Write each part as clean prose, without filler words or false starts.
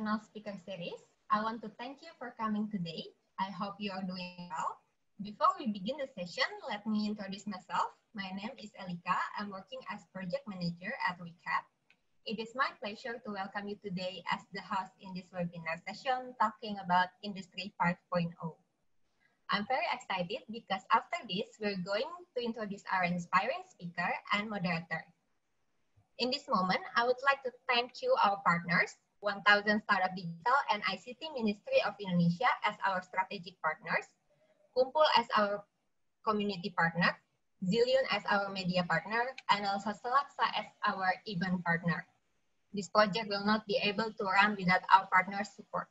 International Speaker Series. I want to thank you for coming today. I hope you are doing well. Before we begin the session, let me introduce myself. My name is Elika. I'm working as Project Manager at WeCap. It is my pleasure to welcome you today as the host in this webinar session talking about Industry 5.0. I'm very excited because after this, we're going to introduce our inspiring speaker and moderator. In this moment, I would like to thank you, our partners, 1000 Startup Digital and ICT Ministry of Indonesia as our strategic partners, Kumpul as our community partner, Zillion as our media partner, and also Selaksa as our event partner. This project will not be able to run without our partners' support.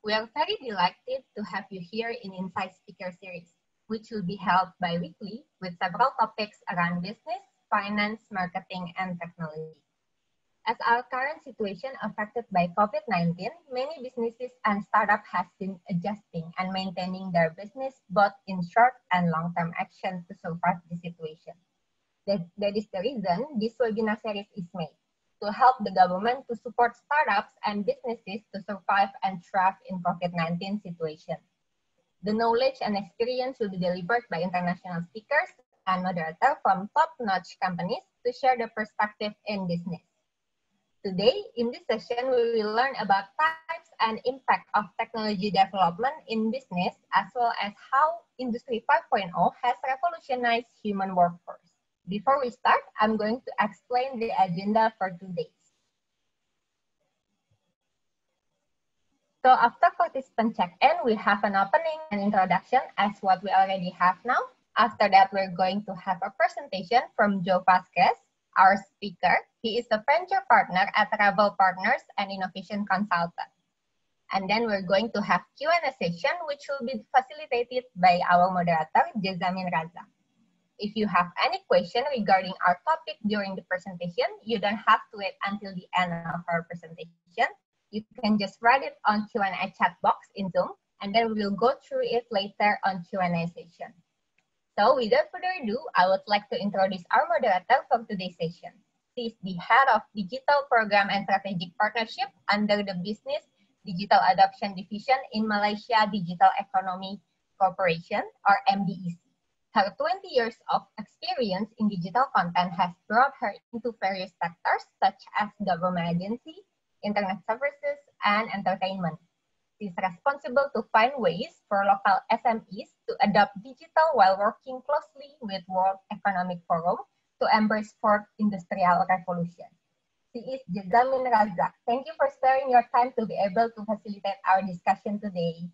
We are very delighted to have you here in Insight Speaker Series, which will be held bi-weekly with several topics around business, finance, marketing, and technology. As our current situation affected by COVID-19, many businesses and startups have been adjusting and maintaining their business both in short and long-term action to survive the situation. That is the reason this webinar series is made, to help the government to support startups and businesses to survive and thrive in COVID-19 situation. The knowledge and experience will be delivered by international speakers and moderator from top-notch companies to share their perspective in business. Today, in this session, we will learn about types and impact of technology development in business, as well as how Industry 5.0 has revolutionized human workforce. Before we start, I'm going to explain the agenda for today. So after participant check-in, we have an opening and introduction as what we already have now. After that, we're going to have a presentation from Joe Vasquez, our speaker. He is a venture partner at Travel Partners and Innovation Consultant. And then we're going to have Q&A session, which will be facilitated by our moderator, Jazamin Raza. If you have any question regarding our topic during the presentation, you don't have to wait until the end of our presentation. You can just write it on Q&A chat box in Zoom, and then we will go through it later on Q&A session. So without further ado, I would like to introduce our moderator for today's session. She is the head of Digital Program and Strategic Partnership under the Business Digital Adoption Division in Malaysia Digital Economy Corporation, or MDEC. Her 20 years of experience in digital content has brought her into various sectors such as government agency, internet services, and entertainment. She is responsible to find ways for local SMEs to adopt digital while working closely with World Economic Forum to embrace fourth industrial revolution. She is Jazamin Raza. Thank you for sparing your time to be able to facilitate our discussion today.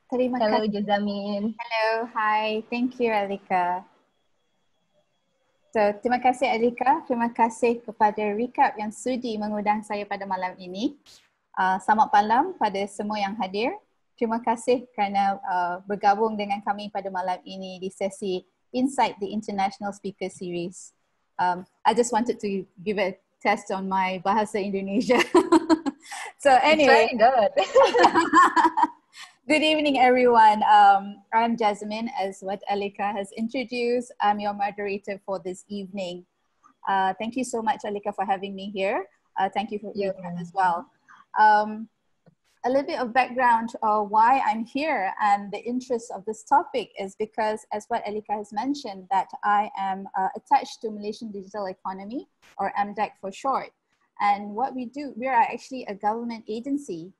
Hello, Jazamin. Hello, hi. Thank you, Elika. So, terima kasih Elika, terima kasih kepada Recap yang sudi mengundang saya pada malam ini. Selamat malam pada semua yang hadir. Terima kasih kerana bergabung dengan kami pada malam ini di sesi Insight the International Speaker Series. I just wanted to give a test on my bahasa Indonesia. So anyway. It's very good. Good evening, everyone. I'm Jasmine, as what Elika has introduced. I'm your moderator for this evening. Thank you so much, Elika, for having me here. Thank you for your time as well. A little bit of background of why I'm here and the interest of this topic is because, as what Elika has mentioned, that I am attached to Malaysian Digital Economy, or MDEC for short. And what we do, we are actually a government agency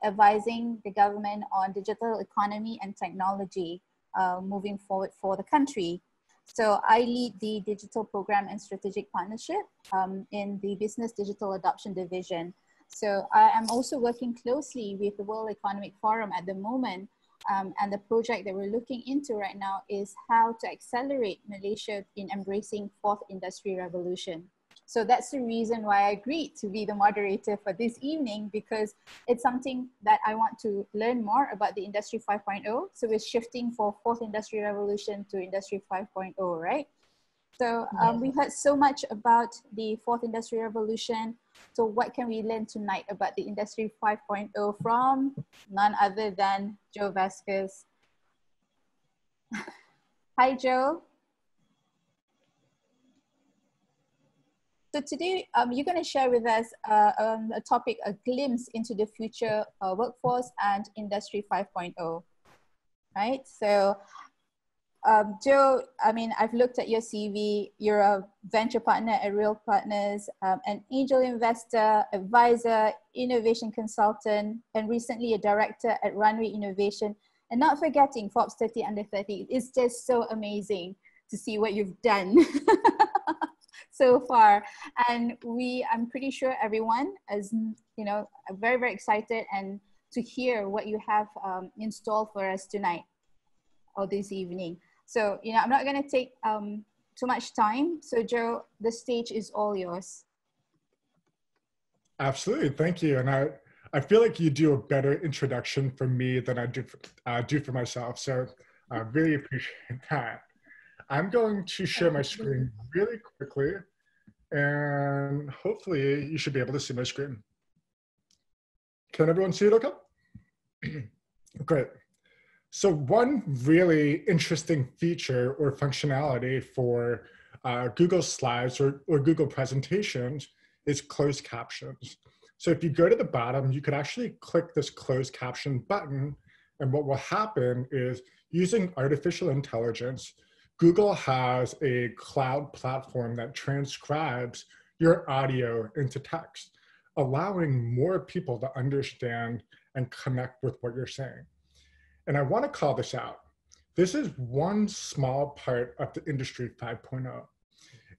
advising the government on digital economy and technology moving forward for the country. So I lead the Digital Program and Strategic Partnership in the Business Digital Adoption Division. So I am also working closely with the World Economic Forum at the moment, and the project that we're looking into right now is how to accelerate Malaysia in embracing fourth industrial revolution. So that's the reason why I agreed to be the moderator for this evening, because it's something that I want to learn more about the Industry 5.0. So we're shifting for fourth industrial revolution to Industry 5.0, right? So we heard so much about the fourth industrial revolution. So what can we learn tonight about the Industry 5.0 from none other than Joe Vasquez? Hi, Joe. So today, you're going to share with us a topic, a glimpse into the future workforce and Industry 5.0, right? So Joe, I mean, I've looked at your CV. You're a venture partner at Real Partners, an angel investor, advisor, innovation consultant, and recently a director at Runway Innovation. And not forgetting Forbes 30 Under 30. It's just so amazing to see what you've done so far. And I'm pretty sure everyone is, you know, very, very excited and to hear what you have in store for us tonight or this evening. So, you know, I'm not going to take too much time. So, Joe, the stage is all yours. Absolutely. Thank you. And I feel like you do a better introduction for me than I do for myself. So I really appreciate that. I'm going to share my screen really quickly, and hopefully you should be able to see my screen. Can everyone see it okay? Great. So one really interesting feature or functionality for Google Slides or Google presentations is closed captions. So if you go to the bottom, you could actually click this closed caption button, and what will happen is, using artificial intelligence, Google has a cloud platform that transcribes your audio into text, allowing more people to understand and connect with what you're saying. And I want to call this out. This is one small part of the Industry 5.0.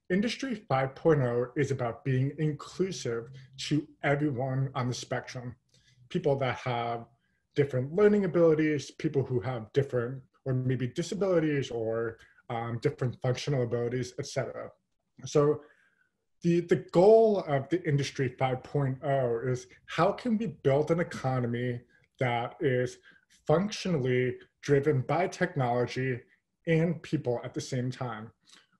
Industry 5.0 is about being inclusive to everyone on the spectrum. People that have different learning abilities, people who have different or maybe disabilities or different functional abilities, etc. So the goal of the Industry 5.0 is, how can we build an economy that is functionally driven by technology and people at the same time?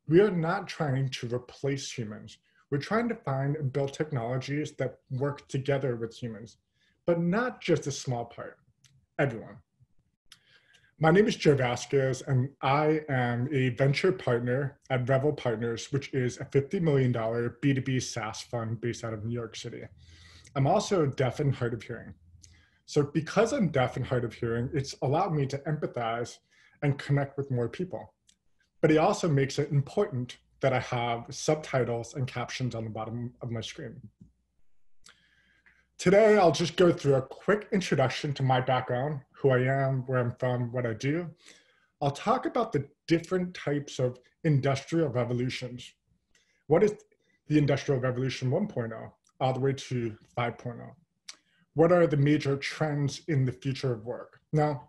We are not trying to replace humans. We're trying to find and build technologies that work together with humans, but not just a small part, everyone. My name is Joe Vasquez, and I am a venture partner at Revel Partners, which is a $50 million B2B SaaS fund based out of New York City. I'm also deaf and hard of hearing. So because I'm deaf and hard of hearing, it's allowed me to empathize and connect with more people. But it also makes it important that I have subtitles and captions on the bottom of my screen. Today, I'll just go through a quick introduction to my background, who I am, where I'm from, what I do. I'll talk about the different types of industrial revolutions. What is the Industrial Revolution 1.0 all the way to 5.0? What are the major trends in the future of work? Now,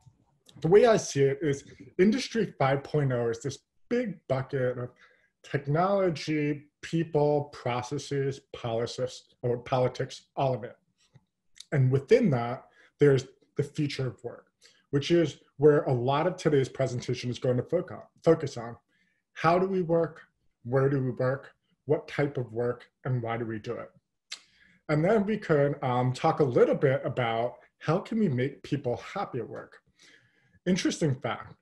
the way I see it is, Industry 5.0 is this big bucket of technology, people, processes, politics, all of it. And within that, there's the future of work, which is where a lot of today's presentation is going to focus on. How do we work? Where do we work? What type of work? And why do we do it? And then we could talk a little bit about, how can we make people happy at work? Interesting fact,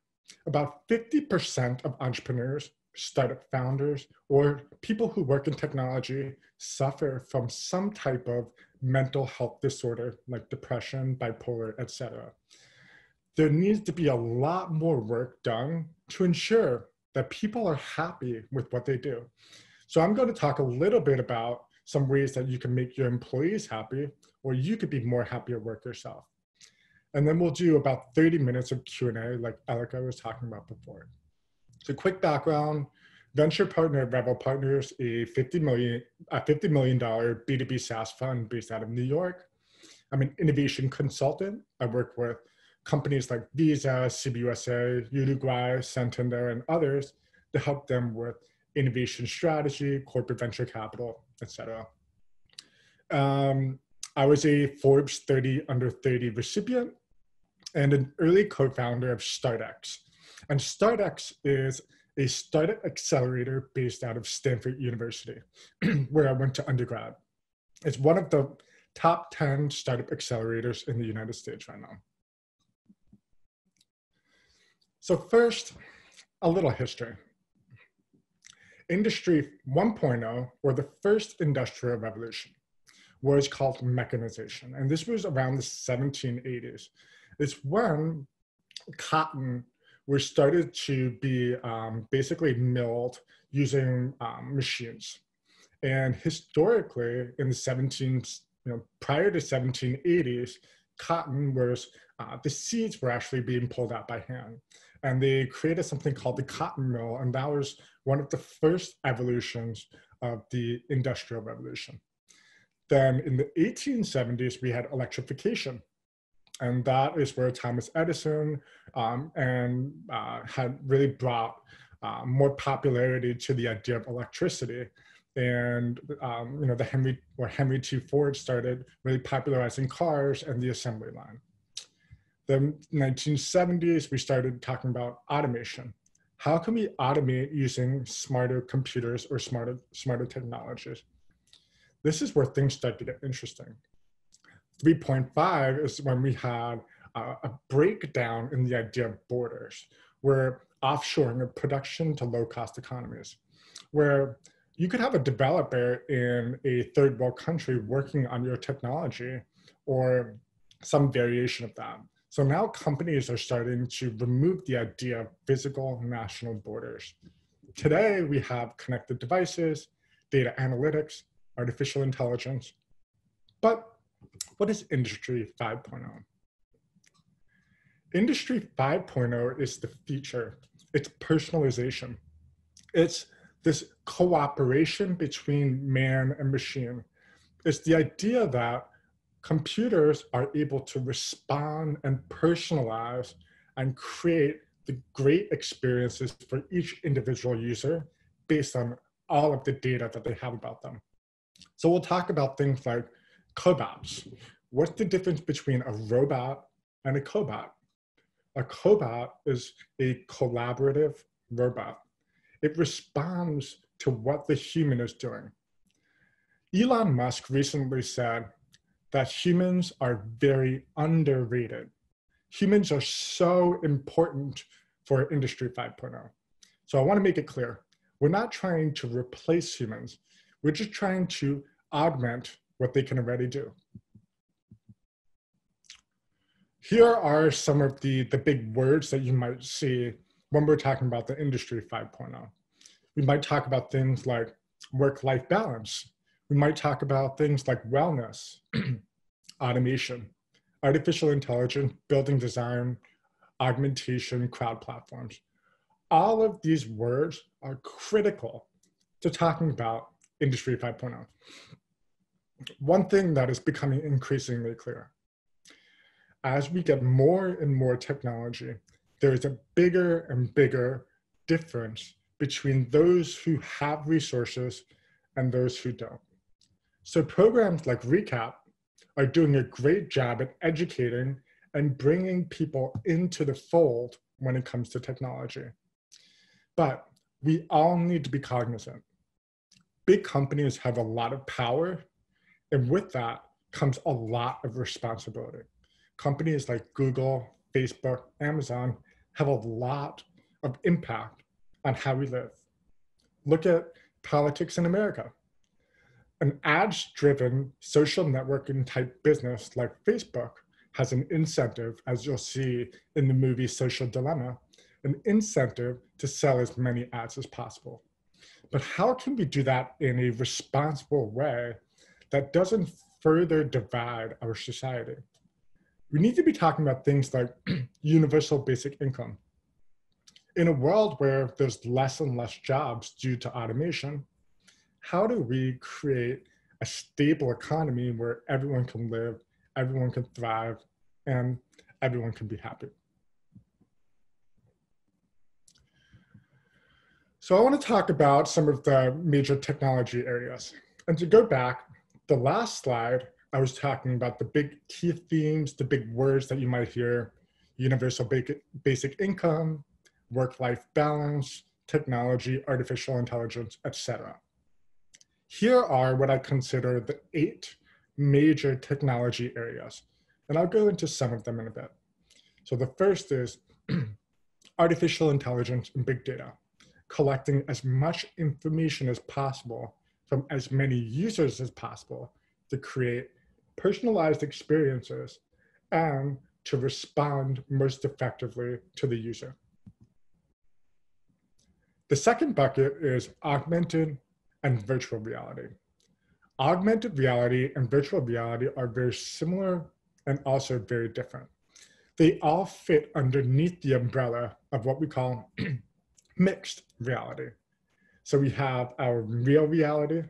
about 50% of entrepreneurs, startup founders, or people who work in technology suffer from some type of mental health disorder like depression, bipolar, etc. There needs to be a lot more work done to ensure that people are happy with what they do. So I'm going to talk a little bit about some ways that you can make your employees happy, or you could be more happy at work yourself. And then we'll do about 30 minutes of Q&A like Elika was talking about before. So quick background, venture partner at Revel Partners, a $50 million B2B SaaS fund based out of New York. I'm an innovation consultant. I work with companies like Visa, CBUSA, Uruguay, Santander, and others to help them with innovation strategy, corporate venture capital, etc. I was a Forbes 30 Under 30 recipient and an early co-founder of StartX. And StartX is a startup accelerator based out of Stanford University, where I went to undergrad. It's one of the top 10 startup accelerators in the United States right now. So first, a little history. Industry 1.0, or the first industrial revolution, was called mechanization. And this was around the 1780s. It's when cotton was started to be basically milled using machines. And historically, in the prior to 1780s, cotton was, the seeds were actually being pulled out by hand. And they created something called the cotton mill, and that was one of the first evolutions of the Industrial Revolution. Then in the 1870s, we had electrification. And that is where Thomas Edison had really brought more popularity to the idea of electricity. And Henry T. Ford started really popularizing cars and the assembly line. The 1970s, we started talking about automation. How can we automate using smarter computers or smarter technologies? This is where things start to get interesting. 3.5 is when we had a breakdown in the idea of borders, where offshoring of production to low-cost economies, where you could have a developer in a third world country working on your technology or some variation of that. So now companies are starting to remove the idea of physical national borders. Today, we have connected devices, data analytics, artificial intelligence. But what is Industry 5.0? Industry 5.0 is the future. It's personalization. It's this cooperation between man and machine. It's the idea that computers are able to respond and personalize and create the great experiences for each individual user based on all of the data that they have about them. So we'll talk about things like cobots. What's the difference between a robot and a cobot? A cobot is a collaborative robot. It responds to what the human is doing. Elon Musk recently said that humans are very underrated. Humans are so important for Industry 5.0. So I want to make it clear, we're not trying to replace humans. We're just trying to augment what they can already do. Here are some of the big words that you might see when we're talking about the Industry 5.0. We might talk about things like work-life balance. We might talk about things like wellness, automation, artificial intelligence, building design, augmentation, cloud platforms. All of these words are critical to talking about Industry 5.0. One thing that is becoming increasingly clear, as we get more and more technology, there is a bigger and bigger difference between those who have resources and those who don't. So programs like RECAP are doing a great job at educating and bringing people into the fold when it comes to technology. But we all need to be cognizant. Big companies have a lot of power, and with that comes a lot of responsibility. Companies like Google, Facebook, Amazon have a lot of impact on how we live. Look at politics in America. An ads-driven social networking type business like Facebook has an incentive, as you'll see in the movie Social Dilemma, an incentive to sell as many ads as possible. But how can we do that in a responsible way that doesn't further divide our society? We need to be talking about things like universal basic income. In a world where there's less and less jobs due to automation, how do we create a stable economy where everyone can live, everyone can thrive, and everyone can be happy? So I want to talk about some of the major technology areas. And to go back, the last slide, I was talking about the big key themes, the big words that you might hear: universal basic income, work-life balance, technology, artificial intelligence, etc. Here are what I consider the 8 major technology areas, and I'll go into some of them in a bit. So the first is artificial intelligence and big data. collecting as much information as possible from as many users as possible to create personalized experiences and to respond most effectively to the user. The second bucket is augmented and virtual reality. Augmented reality and virtual reality are very similar and also very different. They all fit underneath the umbrella of what we call mixed reality. So we have our real reality,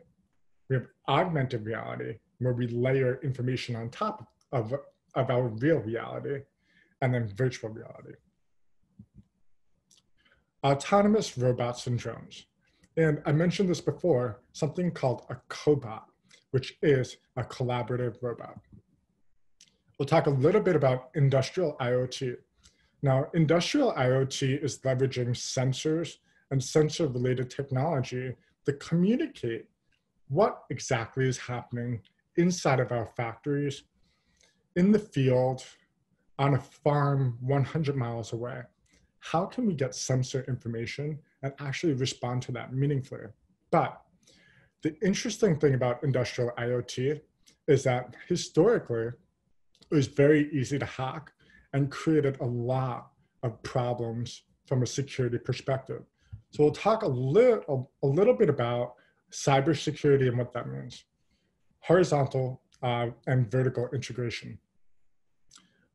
we have augmented reality, where we layer information on top of our real reality, and then virtual reality. Autonomous robots and drones. And I mentioned this before, something called a cobot, which is a collaborative robot. We'll talk a little bit about industrial IoT. Now, industrial IoT is leveraging sensors and sensor-related technology to communicate what exactly is happening inside of our factories, in the field, on a farm 100 miles away. How can we get sensor information and actually respond to that meaningfully? But the interesting thing about industrial IoT is that historically, it was very easy to hack and created a lot of problems from a security perspective. So we'll talk a little bit about cybersecurity and what that means. Horizontal and vertical integration.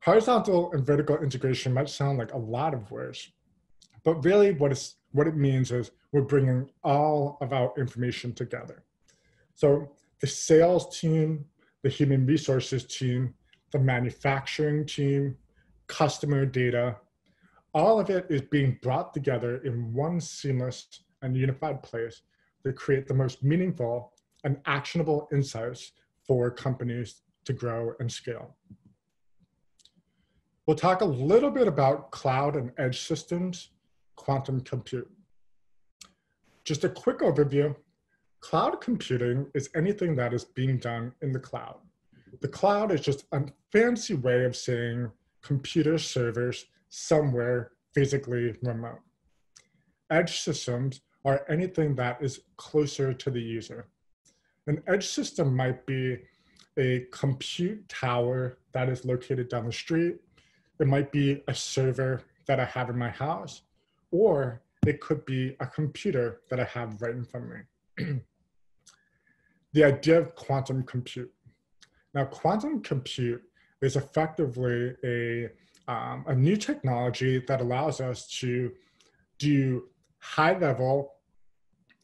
Horizontal and vertical integration might sound like a lot of words, but really what it means is we're bringing all of our information together. So the sales team, the human resources team, the manufacturing team, customer data, all of it is being brought together in one seamless and unified place to create the most meaningful and actionable insights for companies to grow and scale. We'll talk a little bit about cloud and edge systems, quantum compute. Just a quick overview, cloud computing is anything that is being done in the cloud. The cloud is just a fancy way of saying computer servers somewhere physically remote. Edge systems are anything that is closer to the user. An edge system might be a compute tower that is located down the street. It might be a server that I have in my house, or it could be a computer that I have right in front of me. The idea of quantum compute. Now, quantum compute is effectively a new technology that allows us to do high-level,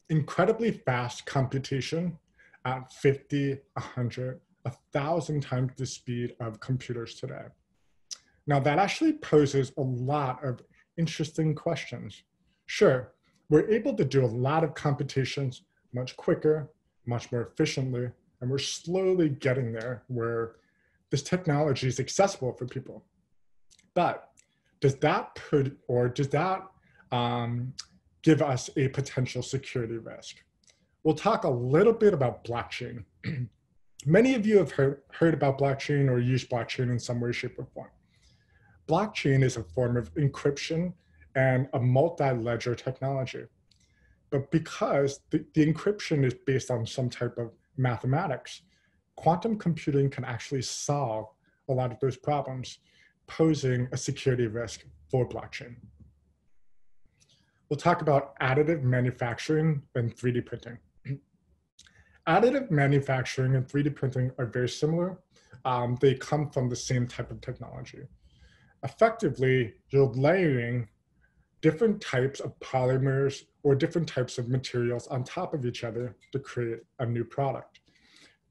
incredibly fast computation at 50, 100, 1,000 times the speed of computers today. Now, that actually poses a lot of interesting questions. Sure, we're able to do a lot of computations much quicker, much more efficiently, and we're slowly getting there where this technology is accessible for people. But does that give us a potential security risk? We'll talk a little bit about blockchain. Many of you have heard about blockchain or used blockchain in some way, shape, or form. Blockchain is a form of encryption and a multi-ledger technology. But because the encryption is based on some type of mathematics, quantum computing can actually solve a lot of those problems, posing a security risk for blockchain. We'll talk about additive manufacturing and 3D printing. Additive manufacturing and 3D printing are very similar. They come from the same type of technology. Effectively, you're layering different types of polymers or different types of materials on top of each other to create a new product.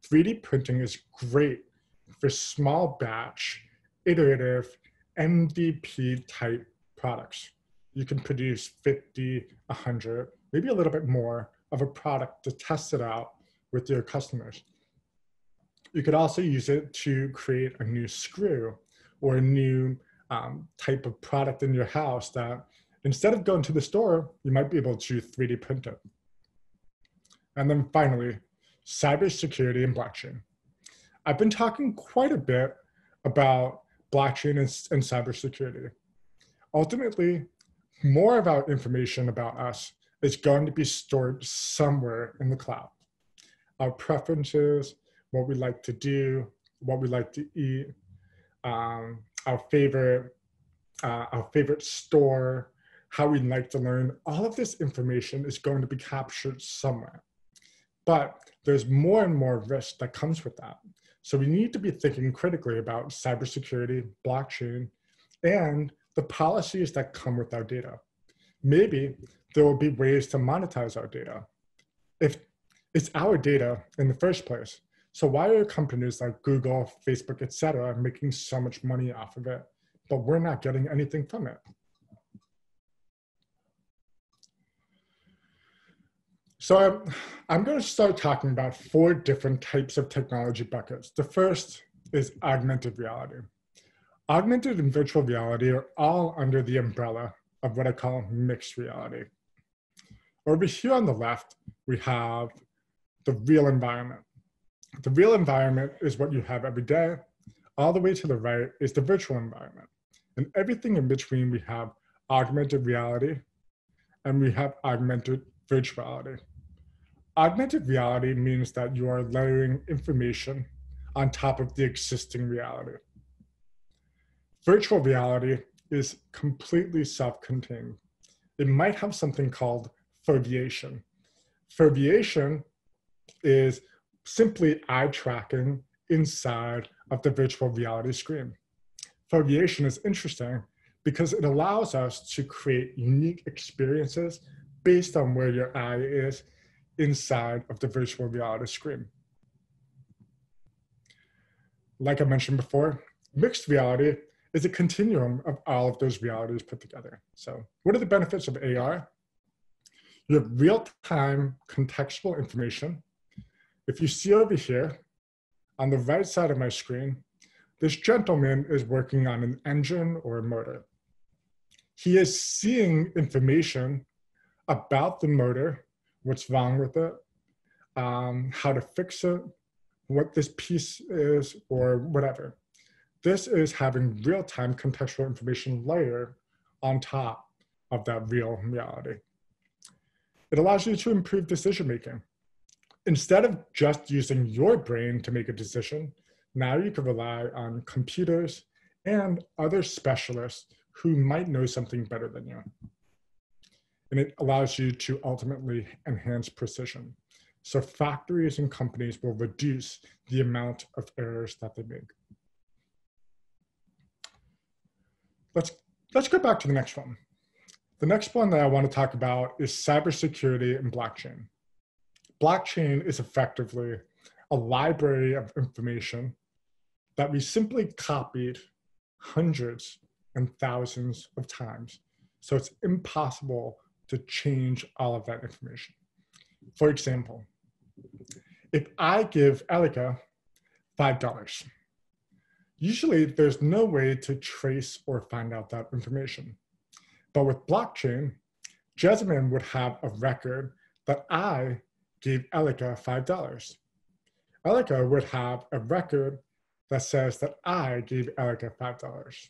3D printing is great for small batch, iterative, MVP type products. You can produce 50, 100, maybe a little bit more of a product to test it out with your customers. You could also use it to create a new screw or a new type of product in your house that instead of going to the store, you might be able to 3D print it. And then finally, cybersecurity and blockchain. I've been talking quite a bit about blockchain and cybersecurity. Ultimately, more of our information about us is going to be stored somewhere in the cloud. Our preferences, what we like to do, what we like to eat, our favorite store, how we like to learn, all of this information is going to be captured somewhere. But there's more and more risk that comes with that. So we need to be thinking critically about cybersecurity, blockchain, and the policies that come with our data. Maybe there will be ways to monetize our data. If it's our data in the first place, so why are companies like Google, Facebook, et cetera, making so much money off of it, but we're not getting anything from it? So I'm going to start talking about 4 different types of technology buckets. The first is augmented reality. Augmented and virtual reality are all under the umbrella of what I call mixed reality. Over here on the left, we have the real environment. The real environment is what you have every day. All the way to the right is the virtual environment. And everything in between, we have augmented reality and we have augmented virtuality. Augmented reality means that you are layering information on top of the existing reality. Virtual reality is completely self-contained. It might have something called foveation. Foveation is simply eye tracking inside of the virtual reality screen. Foveation is interesting because it allows us to create unique experiences based on where your eye is inside of the virtual reality screen. Like I mentioned before, mixed reality is a continuum of all of those realities put together. So what are the benefits of AR? You have real-time contextual information. If you see over here, on the right side of my screen, this gentleman is working on an engine or a motor. He is seeing information about the motor, what's wrong with it, how to fix it, what this piece is, or whatever. This is having real-time contextual information layer on top of that real reality. It allows you to improve decision-making. Instead of just using your brain to make a decision, now you can rely on computers and other specialists who might know something better than you. And it allows you to ultimately enhance precision. So factories and companies will reduce the amount of errors that they make. Let's go back to the next one. The next one that I want to talk about is cybersecurity and blockchain. Blockchain is effectively a library of information that we simply copied hundreds and thousands of times. So it's impossible to change all of that information. For example, if I give Elika $5, usually there's no way to trace or find out that information. But with blockchain, Jessamine would have a record that I gave Elika $5. Elika would have a record that says that I gave Elika $5.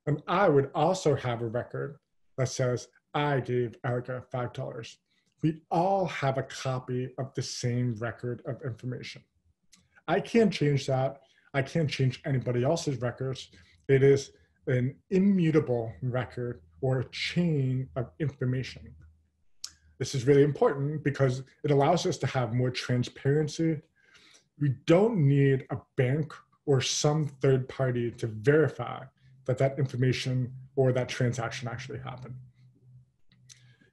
And I would also have a record that says I gave Elika $5. We all have a copy of the same record of information. I can't change that. I can't change anybody else's records. It is an immutable record or a chain of information. This is really important because it allows us to have more transparency. We don't need a bank or some third party to verify that that information or that transaction actually happened.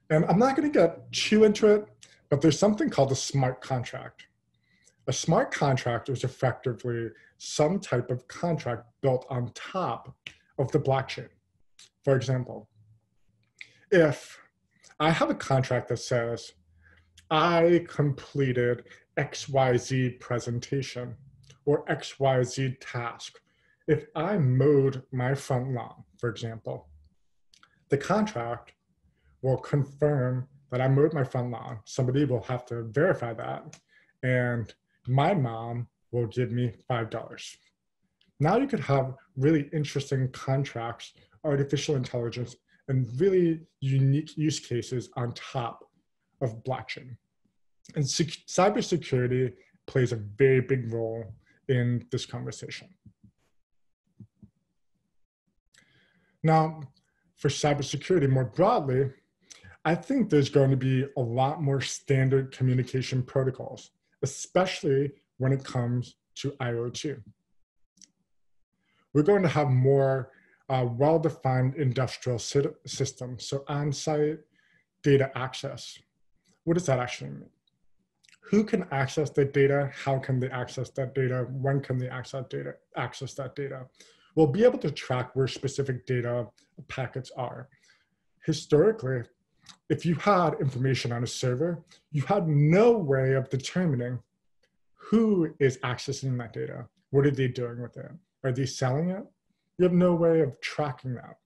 And I'm not going to get too into it, but there's something called a smart contract. A smart contract is effectively some type of contract built on top of the blockchain. For example, if I have a contract that says, I completed XYZ presentation or XYZ task. If I mowed my front lawn, for example, the contract will confirm that I mowed my front lawn. Somebody will have to verify that, and my mom will give me $5. Now you could have really interesting contracts, artificial intelligence, and really unique use cases on top of blockchain. And cybersecurity plays a very big role in this conversation. Now, for cybersecurity more broadly, I think there's going to be a lot more standard communication protocols, especially when it comes to IoT. We're going to have more well-defined industrial systems, so on-site data access. What does that actually mean? Who can access the data? How can they access that data? When can they access that data? We'll be able to track where specific data packets are. Historically, if you had information on a server, you had no way of determining who is accessing that data. What are they doing with it? Are they selling it? You have no way of tracking that.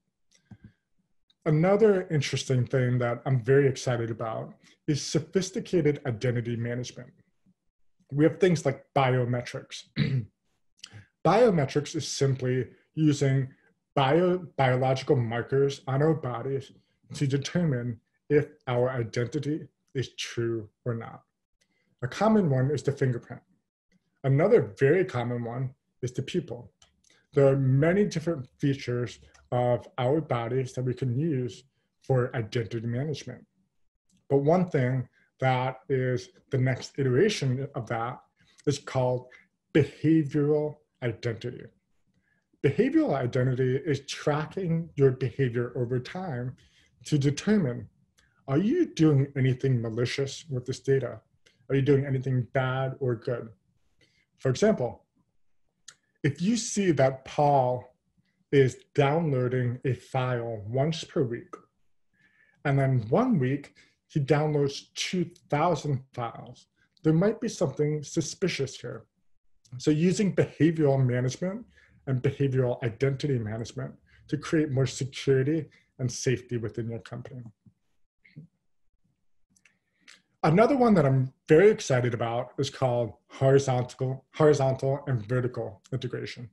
Another interesting thing that I'm very excited about is sophisticated identity management. We have things like biometrics. Biometrics is simply using biological markers on our bodies to determine if our identity is true or not. A common one is the fingerprint. Another very common one is the pupil. There are many different features of our bodies that we can use for identity management. But one thing that is the next iteration of that is called behavioral identity. Behavioral identity is tracking your behavior over time to determine, are you doing anything malicious with this data? Are you doing anything bad or good? For example, if you see that Paul is downloading a file once per week, and then 1 week he downloads 2,000 files, there might be something suspicious here. So using behavioral management and behavioral identity management to create more security and safety within your company. Another one that I'm very excited about is called horizontal and vertical integration.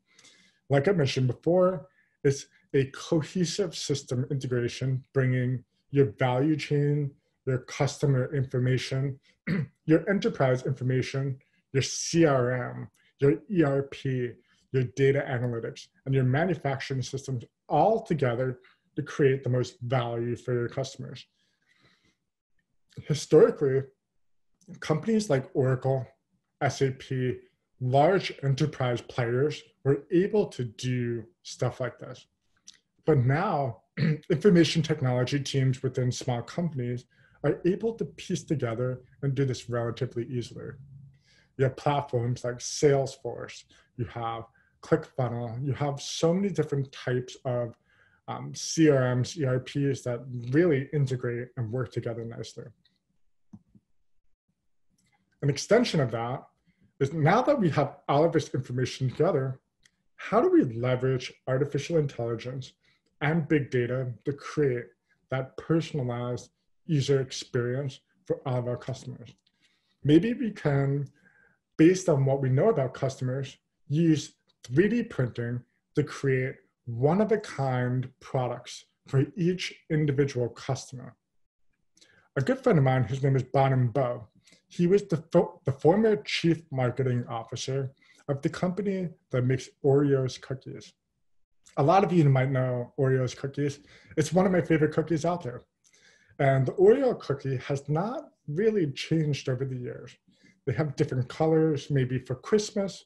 Like I mentioned before, it's a cohesive system integration, bringing your value chain, your customer information, your enterprise information, your CRM, your ERP, your data analytics, and your manufacturing systems all together to create the most value for your customers. Historically, companies like Oracle, SAP, large enterprise players were able to do stuff like this. But now, information technology teams within small companies are able to piece together and do this relatively easily. You have platforms like Salesforce, you have ClickFunnels, you have so many different types of CRMs, ERPs that really integrate and work together nicely. An extension of that is, now that we have all of this information together, how do we leverage artificial intelligence and big data to create that personalized user experience for all of our customers? Maybe we can, based on what we know about customers, use 3D printing to create one-of-a-kind products for each individual customer. A good friend of mine, his name is Bon Bo. He was the former chief marketing officer of the company that makes Oreo's cookies. A lot of you might know Oreo's cookies. It's one of my favorite cookies out there. And the Oreo cookie has not really changed over the years. They have different colors, maybe for Christmas.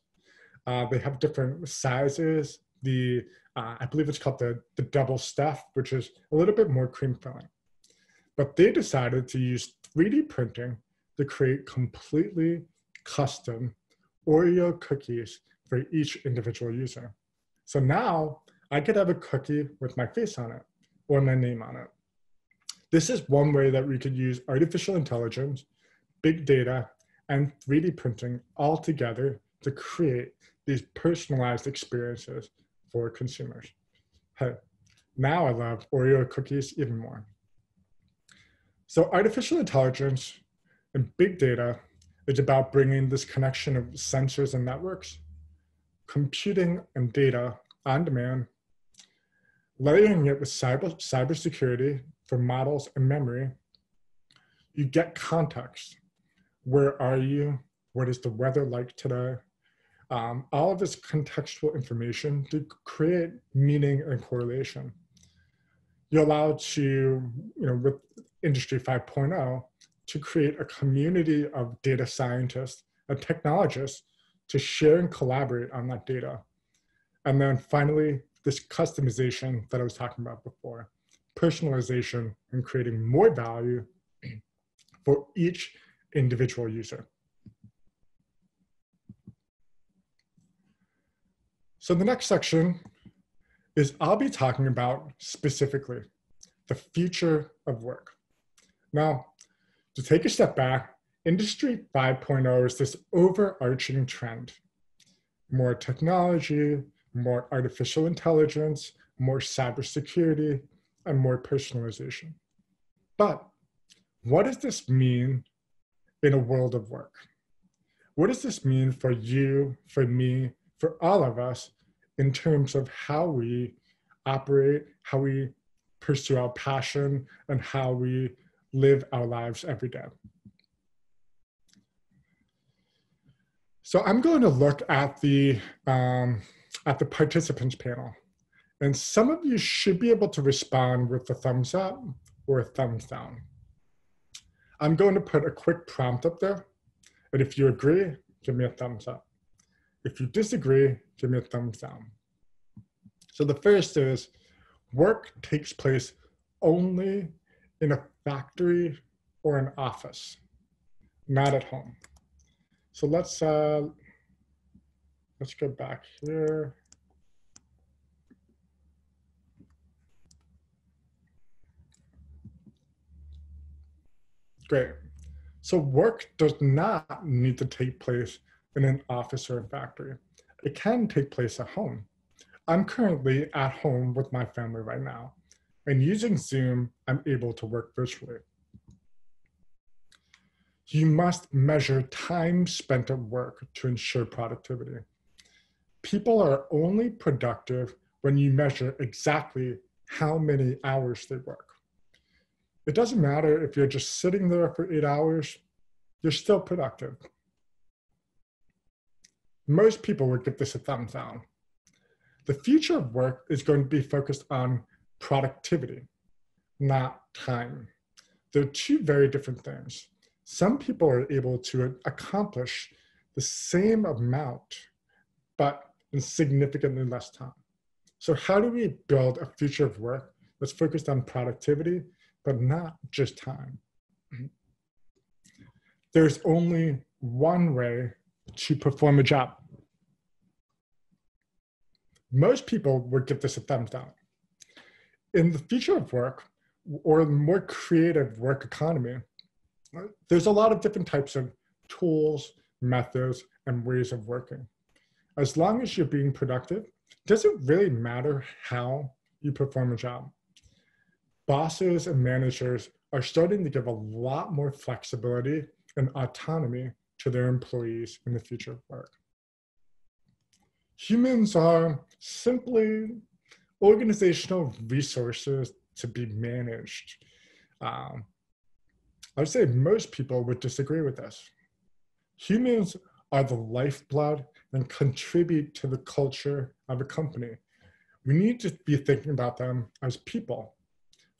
They have different sizes. I believe it's called the double stuff, which is a little bit more cream filling. But they decided to use 3D printing to create completely custom Oreo cookies for each individual user. So now I could have a cookie with my face on it or my name on it. This is one way that we could use artificial intelligence, big data, and 3D printing all together to create these personalized experiences for consumers. Hey, now I love Oreo cookies even more. So artificial intelligence and big data is about bringing this connection of sensors and networks, computing and data on demand, layering it with cybersecurity for models and memory, You get context. Where are you? What is the weather like today? All of this contextual information to create meaning and correlation. You're allowed to, with Industry 5.0, to create a community of data scientists and technologists to share and collaborate on that data. And then finally, this customization that I was talking about before, personalization and creating more value for each individual user. So the next section is I'll be talking about specifically the future of work. Now, to take a step back, Industry 5.0 is this overarching trend. More technology, more artificial intelligence, more cybersecurity, and more personalization. But what does this mean in a world of work? What does this mean for you, for me, for all of us in terms of how we operate, how we pursue our passion, and how we live our lives every day? So I'm going to look at the participants panel. And some of you should be able to respond with a thumbs up or a thumbs down. I'm going to put a quick prompt up there. And if you agree, give me a thumbs up. If you disagree, give me a thumbs down. So the first is, work takes place only in a factory or an office, not at home. So let's go back here. Great. So work does not need to take place in an office or a factory. It can take place at home. I'm currently at home with my family right now, and using Zoom, I'm able to work virtually. You must measure time spent at work to ensure productivity. People are only productive when you measure exactly how many hours they work. It doesn't matter if you're just sitting there for 8 hours, you're still productive. Most people would give this a thumbs down. The future of work is going to be focused on productivity, not time. They're two very different things. Some people are able to accomplish the same amount, but in significantly less time. So how do we build a future of work that's focused on productivity, but not just time? There's only one way to perform a job. Most people would give this a thumbs down. In the future of work, or a more creative work economy, there's a lot of different types of tools, methods, and ways of working. As long as you're being productive, it doesn't really matter how you perform a job. Bosses and managers are starting to give a lot more flexibility and autonomy to their employees in the future of work. Humans are simply organizational resources to be managed. I would say most people would disagree with this. Humans are the lifeblood and contribute to the culture of a company. We need to be thinking about them as people.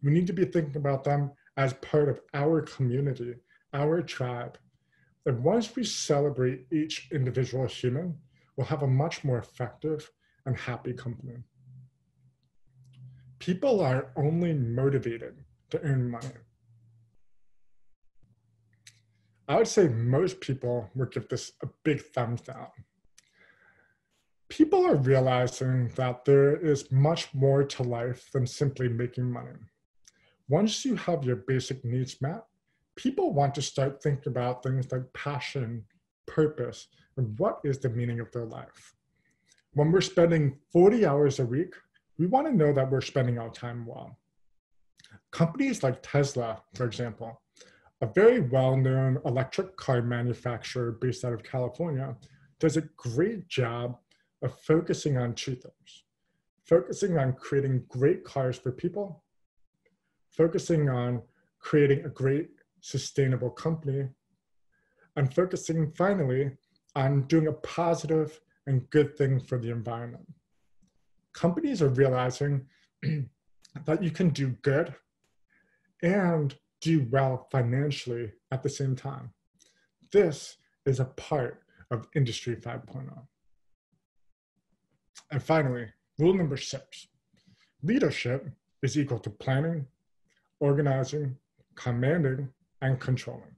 We need to be thinking about them as part of our community, our tribe. And once we celebrate each individual human, we'll have a much more effective and happy company. People are only motivated to earn money. I would say most people would give this a big thumbs down. People are realizing that there is much more to life than simply making money. Once you have your basic needs met, people want to start thinking about things like passion, purpose, and what is the meaning of their life. When we're spending 40 hours a week, we want to know that we're spending our time well. Companies like Tesla, for example, a very well-known electric car manufacturer based out of California, does a great job of focusing on two things. Focusing on creating great cars for people, focusing on creating a great sustainable company, and focusing finally on doing a positive and good thing for the environment. Companies are realizing that you can do good and do well financially at the same time. This is a part of Industry 5.0. And finally, rule number 6, leadership is equal to planning, organizing, commanding, and controlling.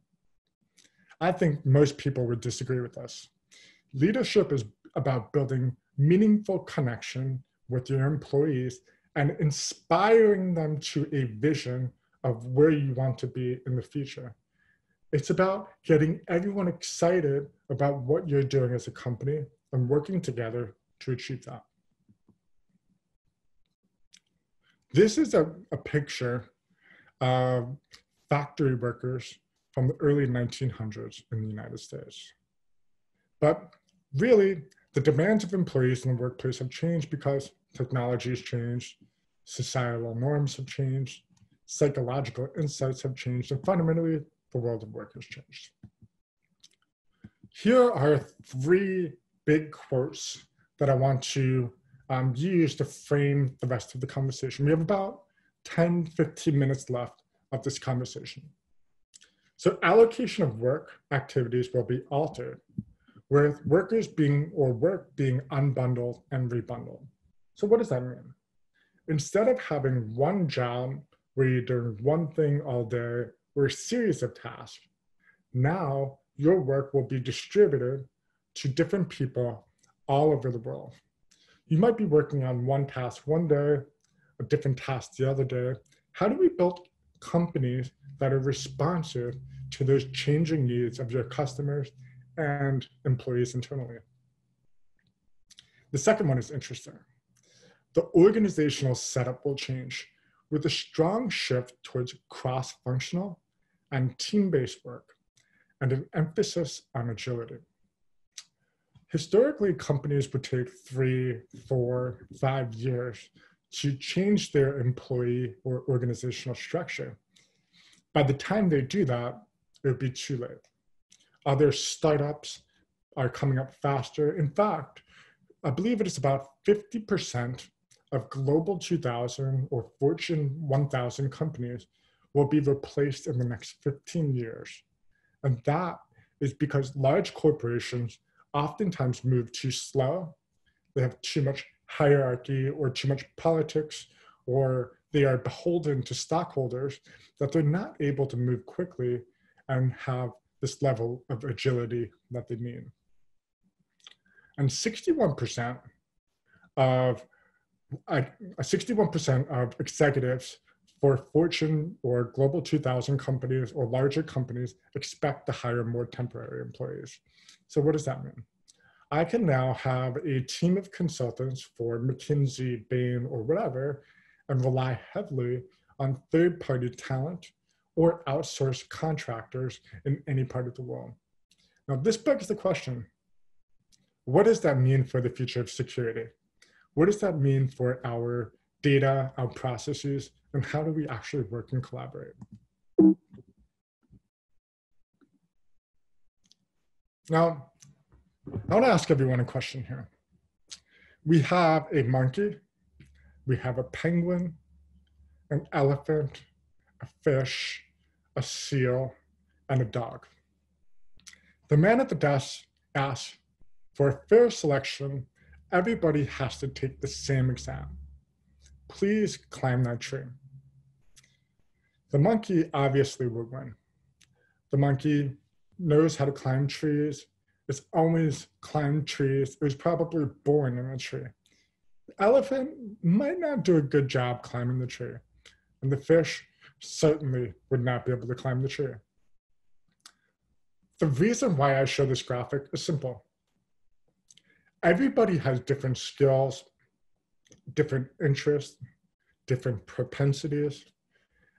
I think most people would disagree with us. Leadership is about building meaningful connection with your employees and inspiring them to a vision of where you want to be in the future. It's about getting everyone excited about what you're doing as a company and working together to achieve that. This is a picture of factory workers from the early 1900s in the United States. But really, the demands of employees in the workplace have changed because technology has changed, societal norms have changed, psychological insights have changed, and fundamentally, the world of work has changed. Here are 3 big quotes that I want to use to frame the rest of the conversation. We have about 10, 15 minutes left of this conversation. So allocation of work activities will be altered, with work being unbundled and rebundled. So what does that mean? Instead of having one job where you're doing one thing all day or a series of tasks, now your work will be distributed to different people all over the world. You might be working on one task one day, a different task the other day. How do we build companies that are responsive to those changing needs of your customers and employees internally? The second one is interesting. The organizational setup will change with a strong shift towards cross-functional and team-based work and an emphasis on agility. Historically, companies would take 3, 4, 5 years to change their employee or organizational structure. By the time they do that, it would be too late. Other startups are coming up faster. In fact, I believe it is about 50% of Global 2000 or Fortune 1000 companies will be replaced in the next 15 years. And that is because large corporations oftentimes move too slow. They have too much hierarchy or too much politics, or they are beholden to stockholders that they're not able to move quickly and have this level of agility that they need. And 61% of executives for Fortune or Global 2000 companies or larger companies expect to hire more temporary employees. So what does that mean? I can now have a team of consultants for McKinsey, Bain, or whatever, and rely heavily on third-party talent or outsourced contractors in any part of the world. Now, this begs the question, what does that mean for the future of security? What does that mean for our data, our processes, and how do we actually work and collaborate? Now, I want to ask everyone a question here. We have a monkey, we have a penguin, an elephant, a fish, a seal, and a dog. The man at the desk asked, for a fair selection, everybody has to take the same exam. Please climb that tree. The monkey obviously will win. The monkey knows how to climb trees. It's always climbed trees. It was probably born in a tree. The elephant might not do a good job climbing the tree. And the fish certainly would not be able to climb the tree. The reason why I show this graphic is simple. Everybody has different skills, different interests, different propensities.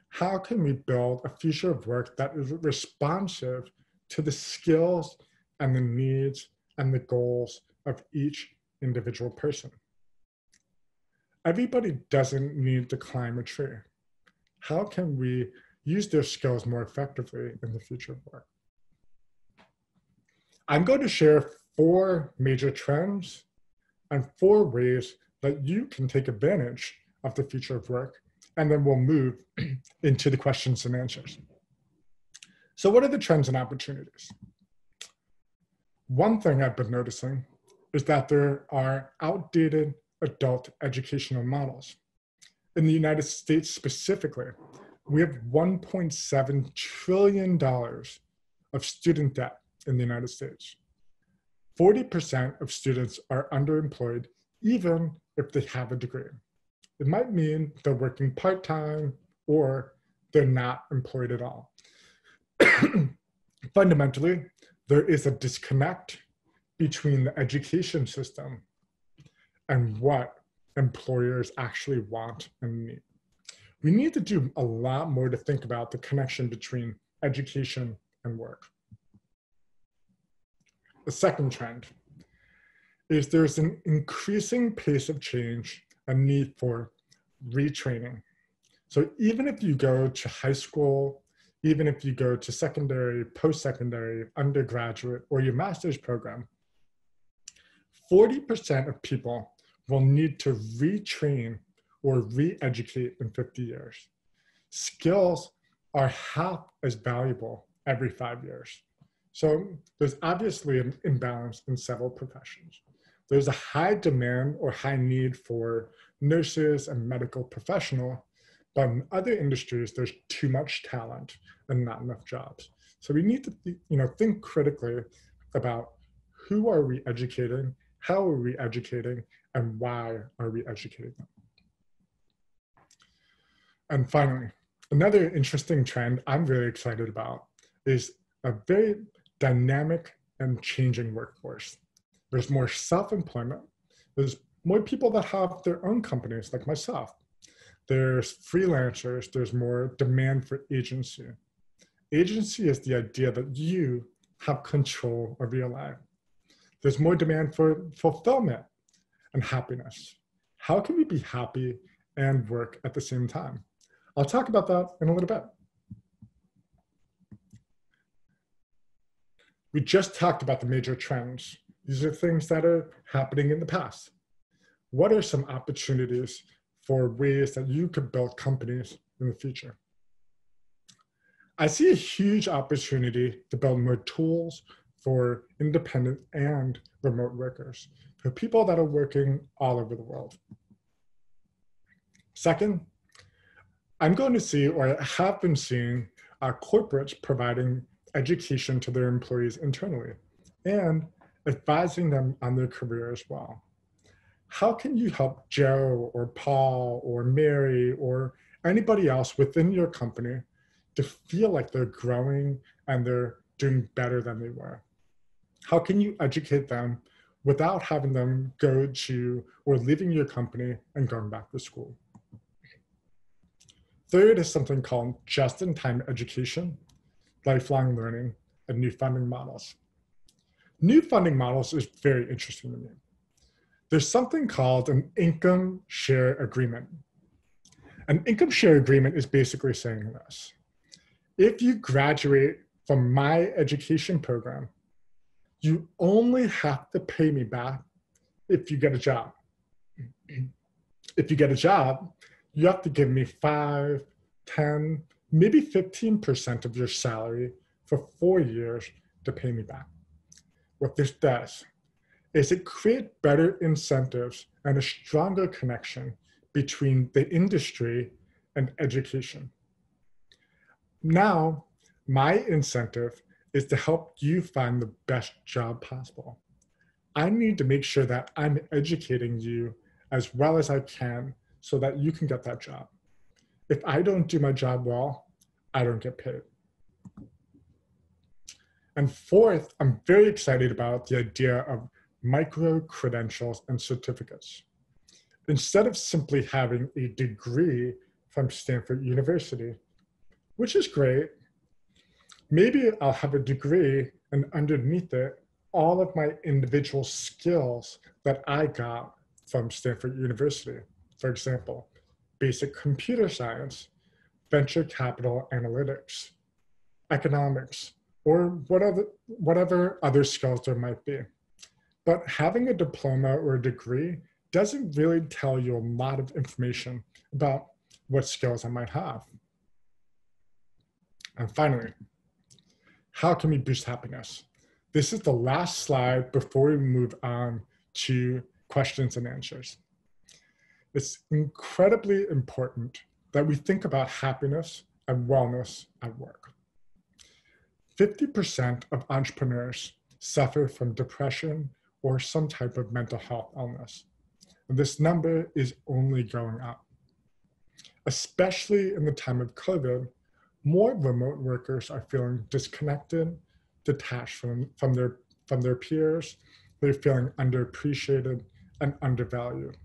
How can we build a future of work that is responsive to the skills and the needs and the goals of each individual person? Everybody doesn't need to climb a tree. How can we use their skills more effectively in the future of work. I'm going to share 4 major trends and 4 ways that you can take advantage of the future of work, and then we'll move into the questions and answers. So what are the trends and opportunities? One thing I've been noticing is that there are outdated adult educational models. In the United States specifically, we have $1.7 trillion of student debt in the United States. 40% of students are underemployed, even if they have a degree. It might mean they're working part-time or they're not employed at all. Fundamentally, there is a disconnect between the education system and what employers actually want and need. We need to do a lot more to think about the connection between education and work. The second trend is there's an increasing pace of change and need for retraining. So even if you go to high school, even if you go to secondary, post-secondary, undergraduate, or your master's program, 40% of people will need to retrain or re-educate in 50 years. Skills are half as valuable every 5 years. So there's obviously an imbalance in several professions. There's a high demand or high need for nurses and medical professionals, but in other industries, there's too much talent and not enough jobs. So we need to think critically about who are we educating, how are we educating, and why are we educating them? And finally, another interesting trend I'm really excited about is a very dynamic and changing workforce. There's more self-employment. There's more people that have their own companies like myself. There's freelancers. There's more demand for agency. Agency is the idea that you have control of your life. There's more demand for fulfillment and happiness. How can we be happy and work at the same time? I'll talk about that in a little bit. We just talked about the major trends. These are things that are happening in the past. What are some opportunities for ways that you could build companies in the future? I see a huge opportunity to build more tools for independent and remote workers, for people that are working all over the world. Second, I'm going to see, or have been seeing, corporates providing education to their employees internally and advising them on their career as well. How can you help Joe or Paul or Mary or anybody else within your company to feel like they're growing and they're doing better than they were? How can you educate them without having them go to or leaving your company and going back to school? Third is something called just-in-time education, lifelong learning, and new funding models. New funding models is very interesting to me. There's something called an income share agreement. An income share agreement is basically saying this: if you graduate from my education program, you only have to pay me back if you get a job. If you get a job, you have to give me 5, 10, maybe 15% of your salary for 4 years to pay me back. What this does is it creates better incentives and a stronger connection between the industry and education. Now, my incentive is to help you find the best job possible. I need to make sure that I'm educating you as well as I can so that you can get that job. If I don't do my job well, I don't get paid. And fourth, I'm very excited about the idea of micro-credentials and certificates. Instead of simply having a degree from Stanford University, which is great, maybe I'll have a degree and underneath it, all of my individual skills that I got from Stanford University. For example, basic computer science, venture capital analytics, economics, or whatever other skills there might be. But having a diploma or a degree doesn't really tell you a lot of information about what skills I might have. And finally, how can we boost happiness? This is the last slide before we move on to questions and answers. It's incredibly important that we think about happiness and wellness at work. 50% of entrepreneurs suffer from depression or some type of mental health illness. And this number is only going up. Especially in the time of COVID, more remote workers are feeling disconnected, detached from their peers. They're feeling underappreciated and undervalued.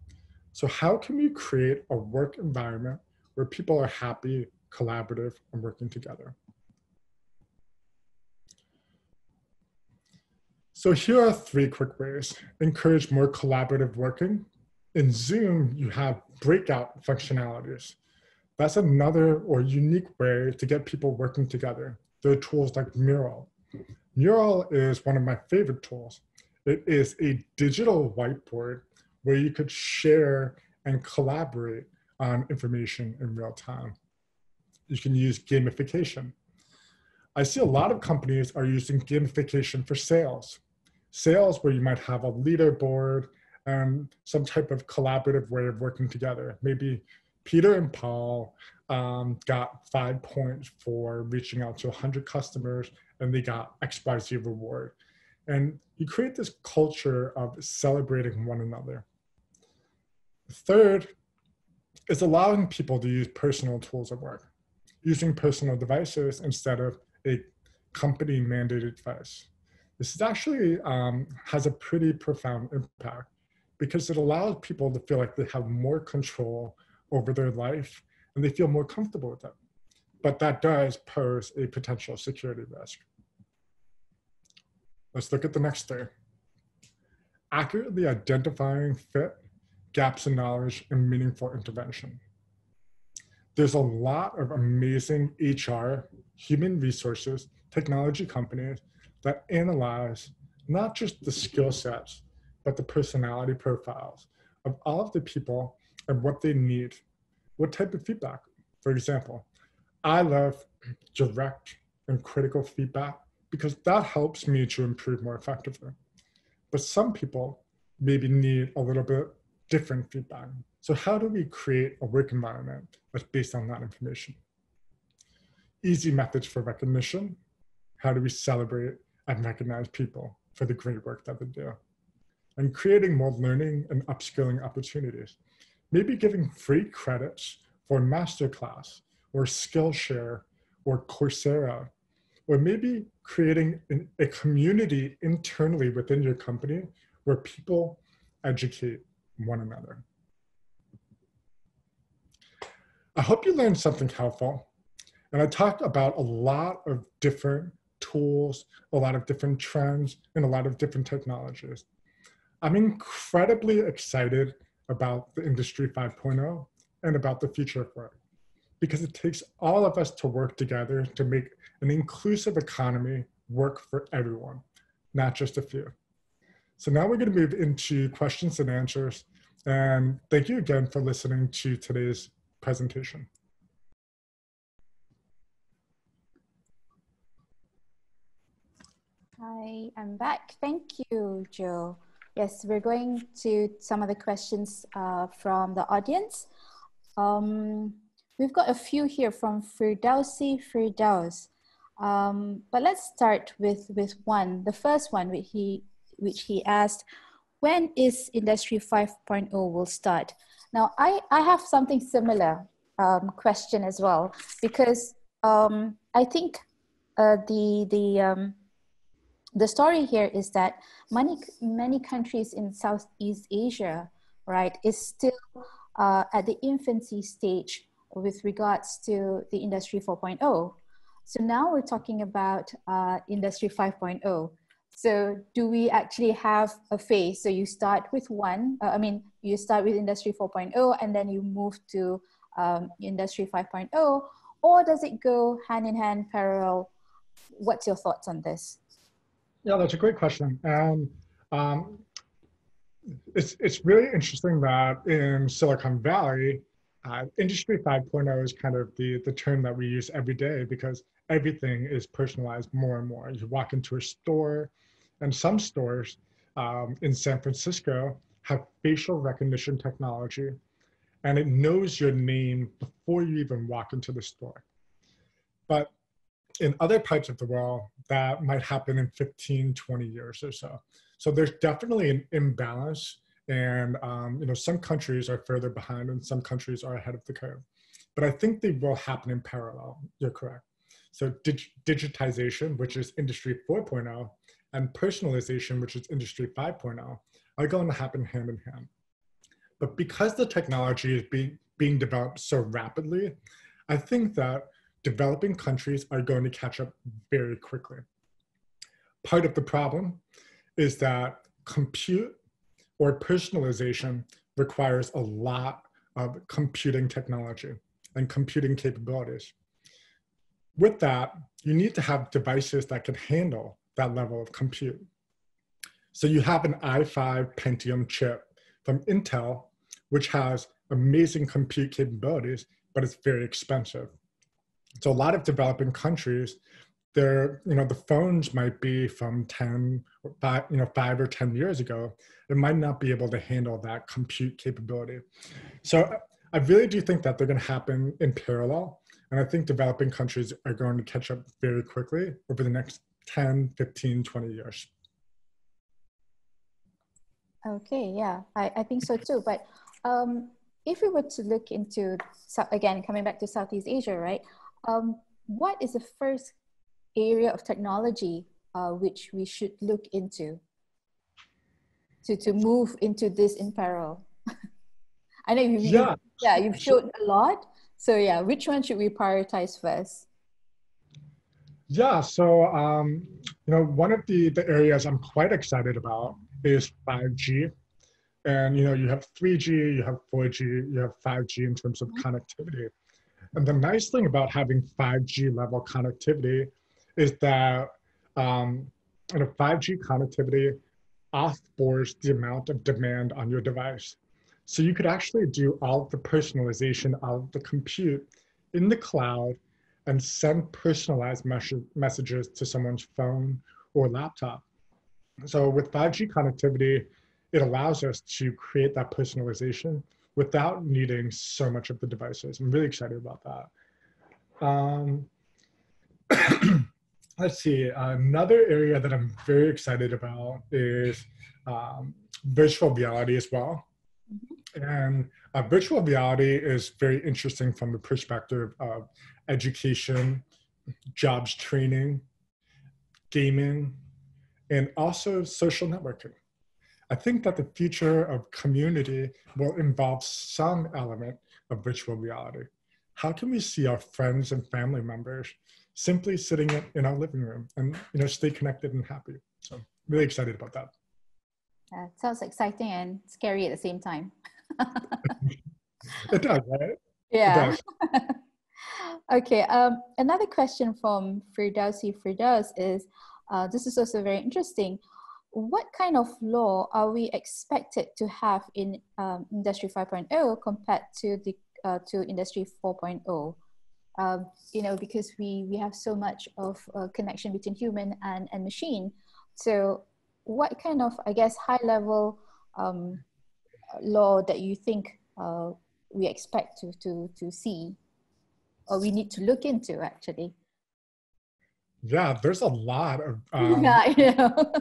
So how can we create a work environment where people are happy, collaborative, and working together? So here are 3 quick ways. Encourage more collaborative working. In Zoom, you have breakout functionalities. That's another or unique way to get people working together. There are tools like Mural. Mural is one of my favorite tools. It is a digital whiteboard where you could share and collaborate on information in real time. You can use gamification. I see a lot of companies are using gamification for sales. Sales where you might have a leaderboard and some type of collaborative way of working together. Maybe Peter and Paul got 5 points for reaching out to 100 customers and they got XYZ reward. And you create this culture of celebrating one another. Third is allowing people to use personal tools at work, using personal devices instead of a company mandated device. This is actually has a pretty profound impact because it allows people to feel like they have more control over their life and they feel more comfortable with it. But that does pose a potential security risk. Let's look at the next 3. Accurately identifying fit, gaps in knowledge, and meaningful intervention. There's a lot of amazing HR, human resources, technology companies that analyze not just the skill sets, but the personality profiles of all of the people and what they need. What type of feedback? For example, I love direct and critical feedback because that helps me to improve more effectively. But some people maybe need a little bit different feedback. So how do we create a work environment that's based on that information? Easy methods for recognition. How do we celebrate and recognize people for the great work that they do? And creating more learning and upskilling opportunities. Maybe giving free credits for masterclass or Skillshare or Coursera, or maybe creating a community internally within your company where people educate one another. I hope you learned something helpful. And I talked about a lot of different tools, a lot of different trends, and a lot of different technologies. I'm incredibly excited about the Industry 5.0 and about the future of work, because it takes all of us to work together to make an inclusive economy work for everyone, not just a few. So now we're going to move into questions and answers. And thank you again for listening to today's presentation. Hi, I'm back. Thank you, Joe. Yes, we're going to some of the questions from the audience. We've got a few here from Firdausi Firdaus. But let's start with one. The first one, which he asked, when is Industry 5.0 will start? Now, I have something similar question as well, because I think the story here is that many countries in Southeast Asia, right, is still at the infancy stage with regards to the Industry 4.0. So now we're talking about Industry 5.0. So do we actually have a phase? So you start with you start with Industry 4.0 and then you move to Industry 5.0, or does it go hand in hand, parallel? What's your thoughts on this? Yeah, that's a great question. And um, it's really interesting that in Silicon Valley, Industry 5.0 is kind of the term that we use every day because everything is personalized more and more. You walk into a store, and some stores in San Francisco have facial recognition technology, and it knows your name before you even walk into the store. But in other parts of the world, that might happen in 15, 20 years or so. So there's definitely an imbalance, and some countries are further behind and some countries are ahead of the curve. But I think they will happen in parallel. You're correct. So digitization, which is Industry 4.0, and personalization, which is Industry 5.0, are going to happen hand in hand. But because the technology is being developed so rapidly, I think that developing countries are going to catch up very quickly. Part of the problem is that compute or personalization requires a lot of computing technology and computing capabilities. With that, you need to have devices that can handle that level of compute. So you have an i5 Pentium chip from Intel, which has amazing compute capabilities, but it's very expensive. So a lot of developing countries, the phones might be from 5 or 10 years ago. It might not be able to handle that compute capability. So I really do think that they're going to happen in parallel. And I think developing countries are going to catch up very quickly over the next 10, 15, 20 years. Okay, yeah, I think so too. But if we were to look into, again, coming back to Southeast Asia, right? What is the first area of technology which we should look into to move into this in parallel? I know you've showed a lot. So yeah, which one should we prioritize first? Yeah, so one of the areas I'm quite excited about is 5G. And you have 3G, you have 4G, you have 5G in terms of connectivity. And the nice thing about having 5G level connectivity is that 5G connectivity offboards the amount of demand on your device. So you could actually do all of the personalization of the compute in the cloud and send personalized messages to someone's phone or laptop. So with 5G connectivity, it allows us to create that personalization without needing so much of the devices. I'm really excited about that. Let's see, another area that I'm very excited about is virtual reality as well. And virtual reality is very interesting from the perspective of education, jobs training, gaming, and also social networking. I think that the future of community will involve some element of virtual reality. How can we see our friends and family members simply sitting in our living room and stay connected and happy? So I'm really excited about that. It sounds exciting and scary at the same time. It does, right? Yeah. It does. Okay. Another question from Firdausi Firdaus is, this is also very interesting. What kind of law are we expected to have in Industry 5.0 compared to to Industry 4.0? Because we have so much of connection between human and machine. So what kind of, I guess, high level law that you think we expect to see, or we need to look into actually? Yeah, there's a lot of Yeah, I know.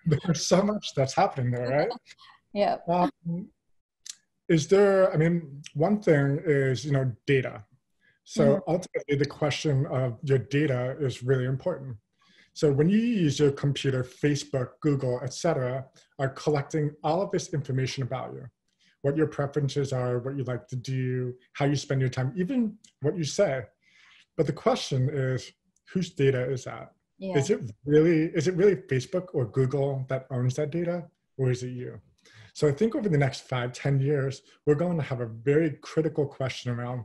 there's so much that's happening there, right? Yeah. One thing is, data. So ultimately the question of your data is really important. So when you use your computer, Facebook, Google, etc., are collecting all of this information about you, what your preferences are, what you like to do, how you spend your time, even what you say. But the question is, whose data is that? Yeah. Is it really Facebook or Google that owns that data, or is it you? So I think over the next 5, 10 years, we're going to have a very critical question around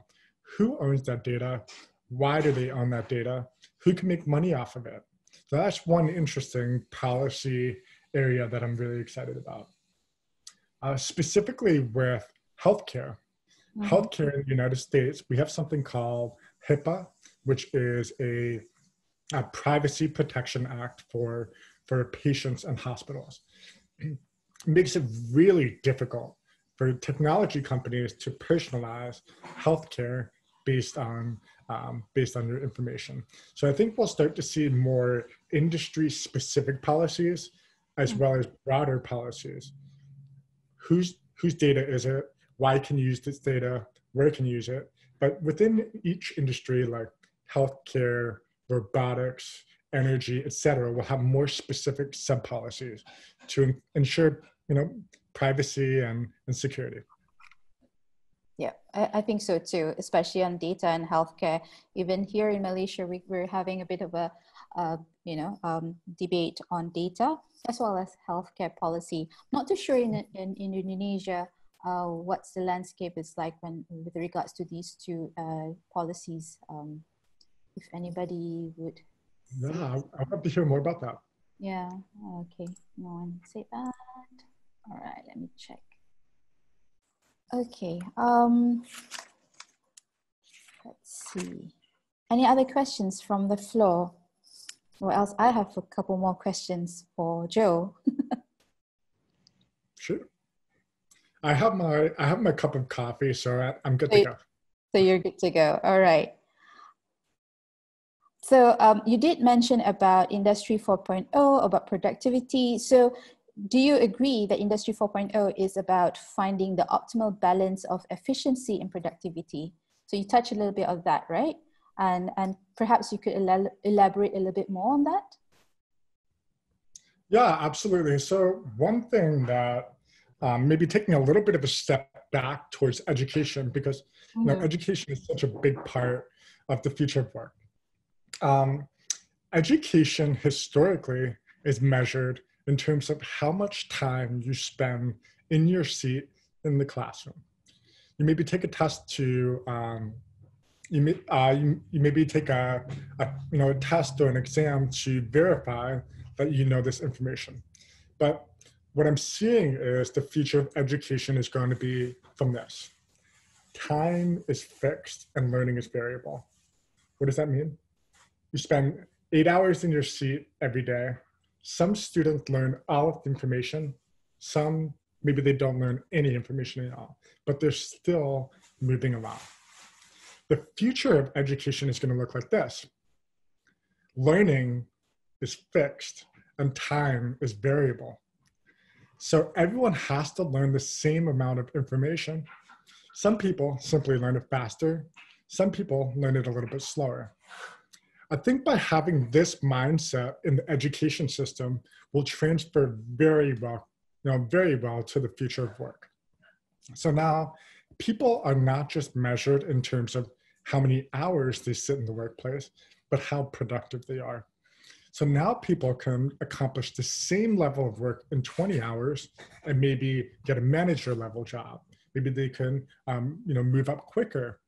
who owns that data, Why do they own that data? Who can make money off of it? So that's one interesting policy area that I'm really excited about. Specifically with healthcare. Healthcare in the United States, we have something called HIPAA, which is a Privacy Protection Act for patients and hospitals. It makes it really difficult for technology companies to personalize healthcare based on your information. So I think we'll start to see more industry-specific policies as well as broader policies. Whose data is it? Why can you use this data? Where can you use it? But within each industry, like healthcare, robotics, energy, et cetera, will have more specific sub-policies to ensure, privacy and security. Yeah, I think so too, especially on data and healthcare. Even here in Malaysia, we're having a bit of a, debate on data as well as healthcare policy. Not too sure in Indonesia what's the landscape is like with regards to these two policies. If anybody would. Yeah, I'd love to hear more about that. Yeah, okay, no one say that. All right, let me check. Okay, let's see. Any other questions from the floor? Or else I have a couple more questions for Joe. Sure. I have my cup of coffee, so I'm good to go. So you're good to go. All right. So you did mention about Industry 4.0, about productivity. So do you agree that Industry 4.0 is about finding the optimal balance of efficiency and productivity? So you touched a little bit of that, right? And perhaps you could elaborate a little bit more on that? Yeah, absolutely. So one thing that maybe taking a little bit of a step back towards education, because education is such a big part of the future of work. Education historically is measured in terms of how much time you spend in your seat in the classroom. You maybe take a test to, you maybe take a test or an exam to verify that you know this information. But what I'm seeing is the future of education is going to be from this. Time is fixed and learning is variable. What does that mean? You spend 8 hours in your seat every day. Some students learn all of the information. Some, maybe they don't learn any information at all, but they're still moving around. The future of education is going to look like this. Learning is fixed and time is variable. So everyone has to learn the same amount of information. Some people simply learn it faster. Some people learn it a little bit slower. I think by having this mindset in the education system will transfer very well to the future of work. So now people are not just measured in terms of how many hours they sit in the workplace, but how productive they are. So now people can accomplish the same level of work in 20 hours and maybe get a manager level job. Maybe they can move up quicker,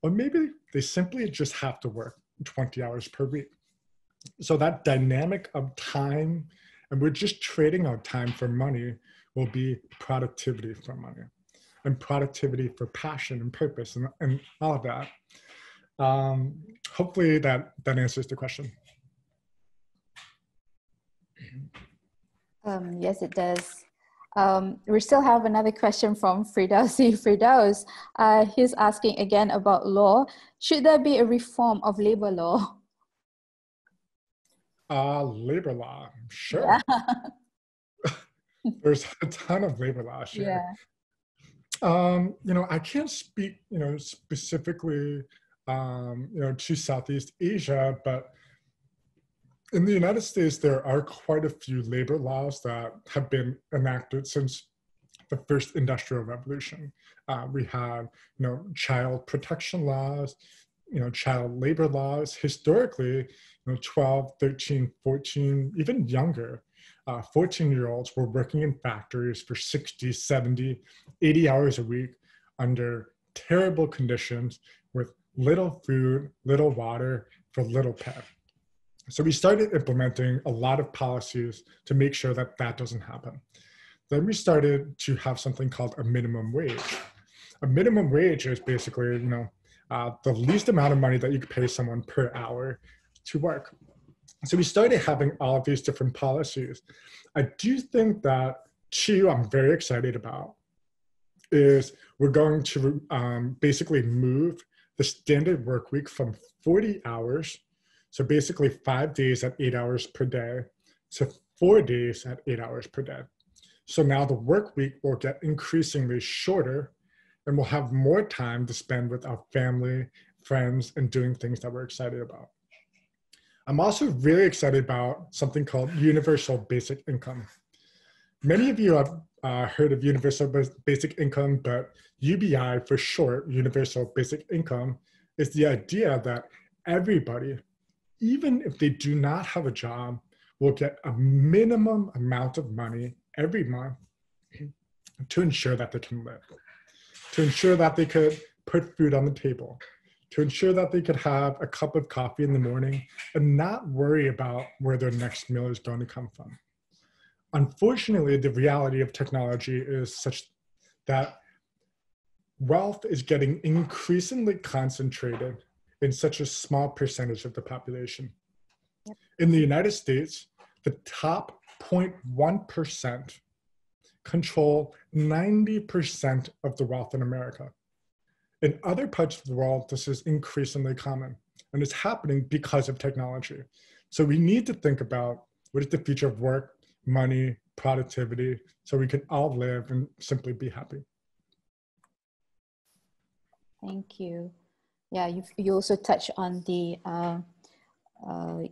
or maybe they simply just have to work 20 hours per week. So that dynamic of time, and we're just trading our time for money, will be productivity for money and productivity for passion and purpose and all of that. Hopefully that answers the question. Yes, it does. We still have another question from Firdausi. Firdaus, he's asking again about law. Should there be a reform of labor law? Labor law, sure. Yeah. There's a ton of labor law, sure. Yeah. I can't speak, specifically, to Southeast Asia, but in the United States, there are quite a few labor laws that have been enacted since the first industrial revolution. We have, child protection laws, child labor laws. Historically, 12, 13, 14, even younger, 14-year-olds were working in factories for 60, 70, 80 hours a week under terrible conditions with little food, little water for little pay. So we started implementing a lot of policies to make sure that that doesn't happen. Then we started to have something called a minimum wage. A minimum wage is basically, the least amount of money that you could pay someone per hour to work. So we started having all of these different policies. I do think that two I'm very excited about is we're going to basically move the standard work week from 40 hours, so basically 5 days at 8 hours per day, to 4 days at 8 hours per day. So now the work week will get increasingly shorter, and we'll have more time to spend with our family, friends, and doing things that we're excited about. I'm also really excited about something called universal basic income. Many of you have heard of universal basic income, but UBI for short, universal basic income, is the idea that everybody, even if they do not have a job, will get a minimum amount of money every month to ensure that they can live, to ensure that they could put food on the table, to ensure that they could have a cup of coffee in the morning and not worry about where their next meal is going to come from. Unfortunately, the reality of technology is such that wealth is getting increasingly concentrated in such a small percentage of the population. Yep. In the United States, the top 0.1% control 90% of the wealth in America. In other parts of the world, this is increasingly common, and it's happening because of technology. So we need to think about what is the future of work, money, productivity, so we can all live and simply be happy. Thank you. Yeah, you also touched on the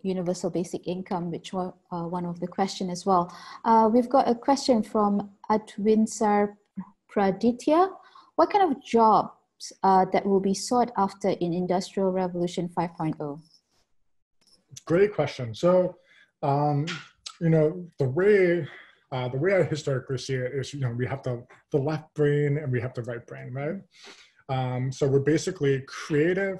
universal basic income, which was one of the questions as well. We've got a question from Adwinsar Praditya. What kind of jobs that will be sought after in Industrial Revolution 5.0? Great question. So, the way I historically see it is, we have the left brain and we have the right brain, right? So we're basically creative,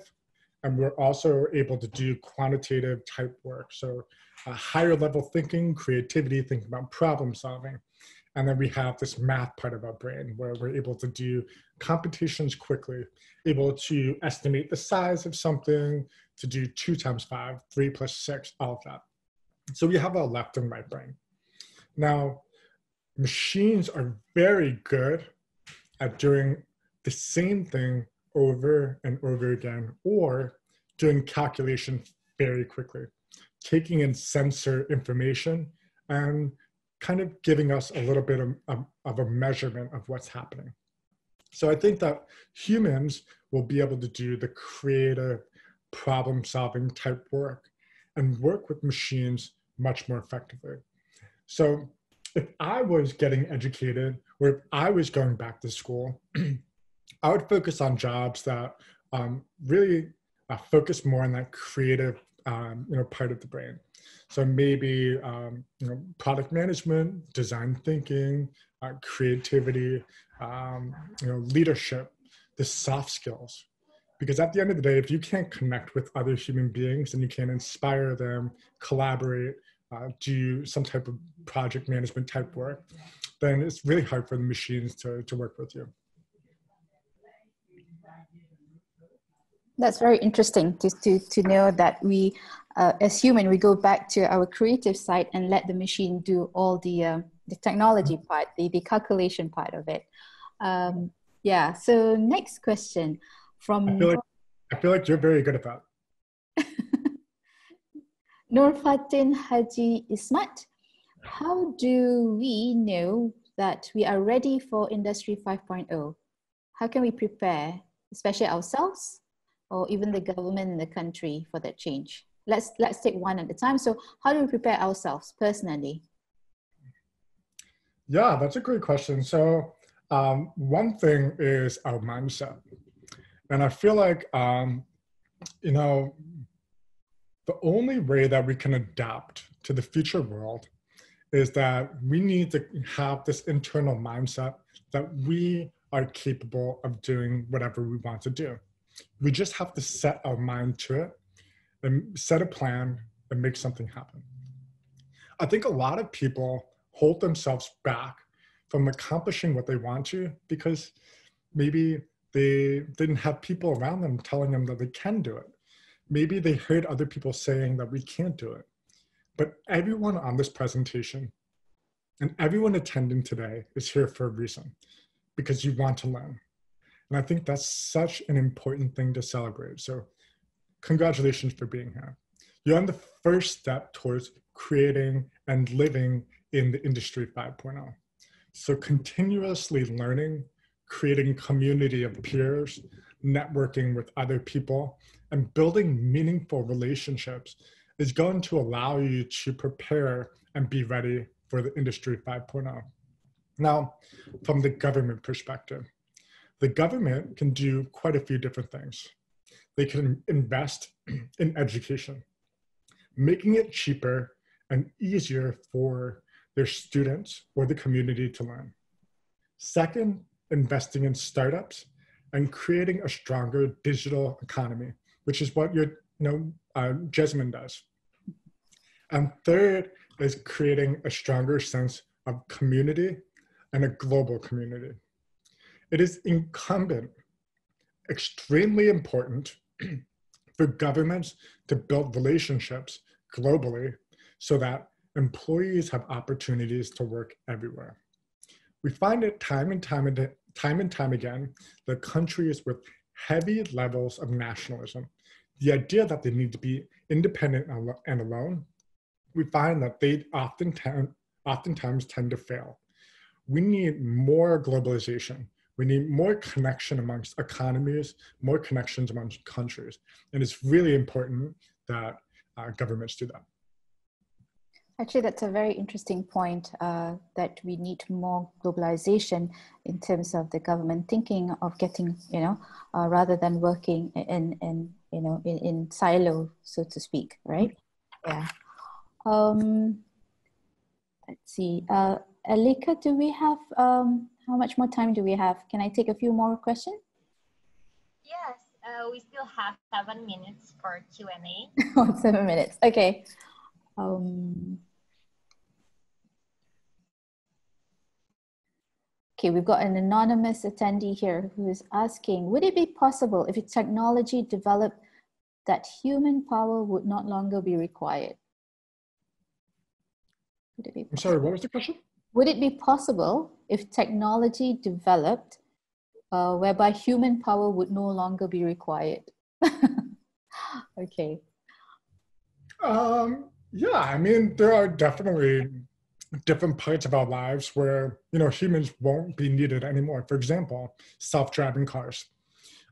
and we're also able to do quantitative type work. So higher level thinking, creativity, thinking about problem solving. And then we have this math part of our brain where we're able to do computations quickly, able to estimate the size of something, to do 2 times 5, 3 plus 6, all of that. So we have our left and right brain. Now, machines are very good at doing the same thing over and over again, or doing calculation very quickly, taking in sensor information and kind of giving us a little bit of a measurement of what's happening. So I think that humans will be able to do the creative problem-solving type work and work with machines much more effectively. So if I was getting educated, or if I was going back to school, I would focus on jobs that really focus more on that creative part of the brain. So maybe product management, design thinking, creativity, leadership, the soft skills. Because at the end of the day, if you can't connect with other human beings and you can't inspire them, collaborate, do some type of project management type work, then it's really hard for the machines to work with you. That's very interesting to know that we, as human, we go back to our creative side and let the machine do all the technology part, the calculation part of it. Yeah, so next question from... I feel like you're very good at that. Nurfatin Haji Ismat, how do we know that we are ready for Industry 5.0? How can we prepare, especially ourselves, or even the government and the country for that change? Let's take one at a time. So how do we prepare ourselves personally? Yeah, that's a great question. So one thing is our mindset. And I feel like, the only way that we can adapt to the future world is that we need to have this internal mindset that we are capable of doing whatever we want to do. We just have to set our mind to it and set a plan and make something happen. I think a lot of people hold themselves back from accomplishing what they want to because maybe they didn't have people around them telling them that they can do it. Maybe they heard other people saying that we can't do it. But everyone on this presentation and everyone attending today is here for a reason, because you want to learn. And I think that's such an important thing to celebrate. So congratulations for being here. You're on the first step towards creating and living in the Industry 5.0. So continuously learning, creating community of peers, networking with other people, and building meaningful relationships is going to allow you to prepare and be ready for the Industry 5.0. Now, from the government perspective, the government can do quite a few different things. They can invest in education, making it cheaper and easier for their students or the community to learn. Second, investing in startups and creating a stronger digital economy, which is what Jasmine does. And third is creating a stronger sense of community and a global community. It is incumbent, extremely important for governments to build relationships globally so that employees have opportunities to work everywhere. We find it time and time again that countries with heavy levels of nationalism, the idea that they need to be independent and alone, we find that they oftentimes tend to fail. We need more globalization. We need more connection amongst economies, more connections amongst countries. And it's really important that governments do that. Actually, that's a very interesting point, that we need more globalization in terms of the government thinking of getting, rather than working in silo, so to speak, right? Yeah. Let's see. Alika, do we have, how much more time do we have? Can I take a few more questions? Yes, we still have 7 minutes for Q&A. Oh, 7 minutes. Okay. Okay, we've got an anonymous attendee here who is asking, would it be possible if technology developed that human power would not longer be required? Would it be possible? I'm sorry, what was the question? Would it be possible if technology developed whereby human power would no longer be required? Okay. Yeah, I mean, there are definitely different parts of our lives where, humans won't be needed anymore. For example, self-driving cars.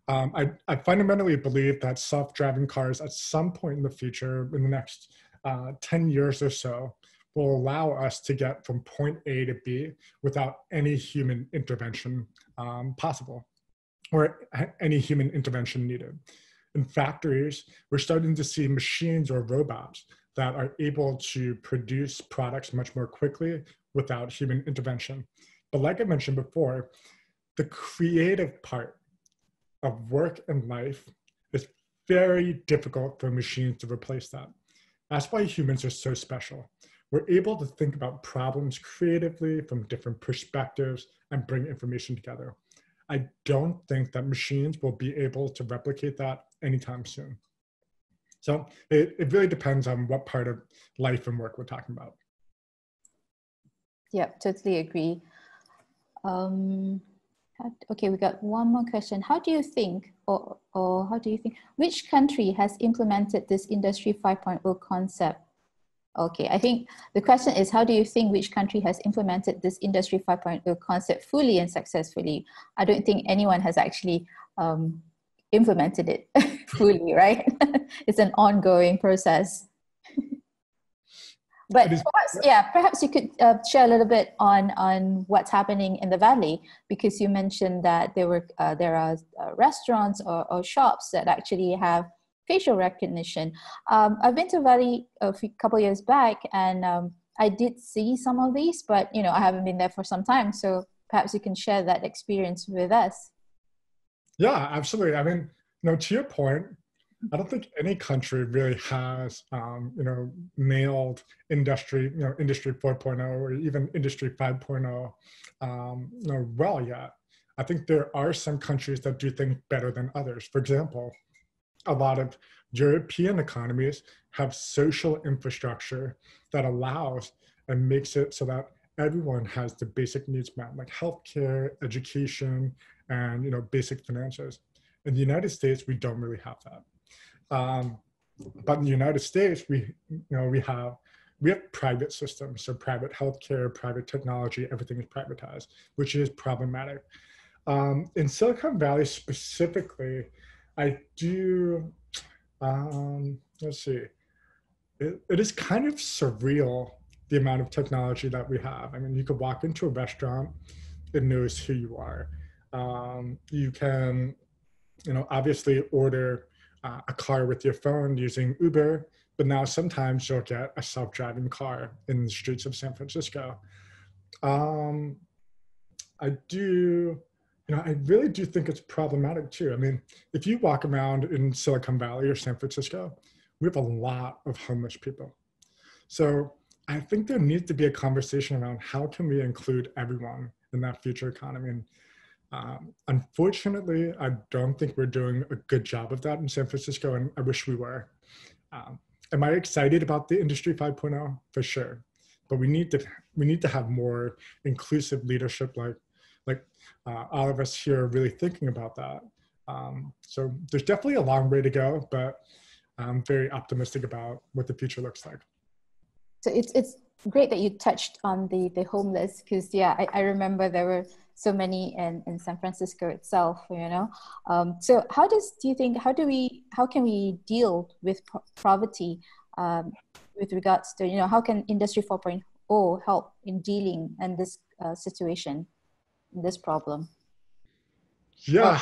I fundamentally believe that self-driving cars at some point in the future, in the next 10 years or so, will allow us to get from point A to B without any human intervention possible, or any human intervention needed. In factories, we're starting to see machines or robots that are able to produce products much more quickly without human intervention. But like I mentioned before, the creative part of work and life is very difficult for machines to replace that. That's why humans are so special. We're able to think about problems creatively from different perspectives and bring information together. I don't think that machines will be able to replicate that anytime soon. So it really depends on what part of life and work we're talking about. Yeah, totally agree. Okay, we got one more question. How do you think, which country has implemented this Industry 5.0 concept? Okay, I think the question is, how do you think which country has implemented this Industry 5.0 concept fully and successfully? I don't think anyone has actually implemented it fully, right? It's an ongoing process. But perhaps you could share a little bit on what's happening in the Valley, because you mentioned that there are restaurants or shops that actually have facial recognition. I've been to Valley a couple years back, and I did see some of these, but I haven't been there for some time. So perhaps you can share that experience with us. Yeah, absolutely. I mean, To your point, I don't think any country really has, nailed industry 4.0 or even industry 5.0, well yet. I think there are some countries that do things better than others. For example, a lot of European economies have social infrastructure that allows and makes it so that everyone has the basic needs met, like healthcare, education, and basic finances. In the United States, we don't really have that. But in the United States, we have private systems, so private healthcare, private technology, everything is privatized, which is problematic. In Silicon Valley specifically, I do. Let's see. It is kind of surreal the amount of technology that we have. I mean, you could walk into a restaurant, it knows who you are. You can, obviously order a car with your phone using Uber, but now sometimes you'll get a self-driving car in the streets of San Francisco. Um, I do, I really do think it's problematic too. I mean, if you walk around in Silicon Valley or San Francisco, we have a lot of homeless people. So I think there needs to be a conversation around how can we include everyone in that future economy. And unfortunately, I don't think we're doing a good job of that in San Francisco, and I wish we were. Am I excited about the Industry 5.0? For sure, but we need to have more inclusive leadership, like all of us here are really thinking about that. So there's definitely a long way to go, but I'm very optimistic about what the future looks like. So it's great that you touched on the homeless, because I remember there were so many in San Francisco itself, So how can we deal with poverty with regards to, how can Industry 4.0 help in dealing in this situation, this problem? Yeah.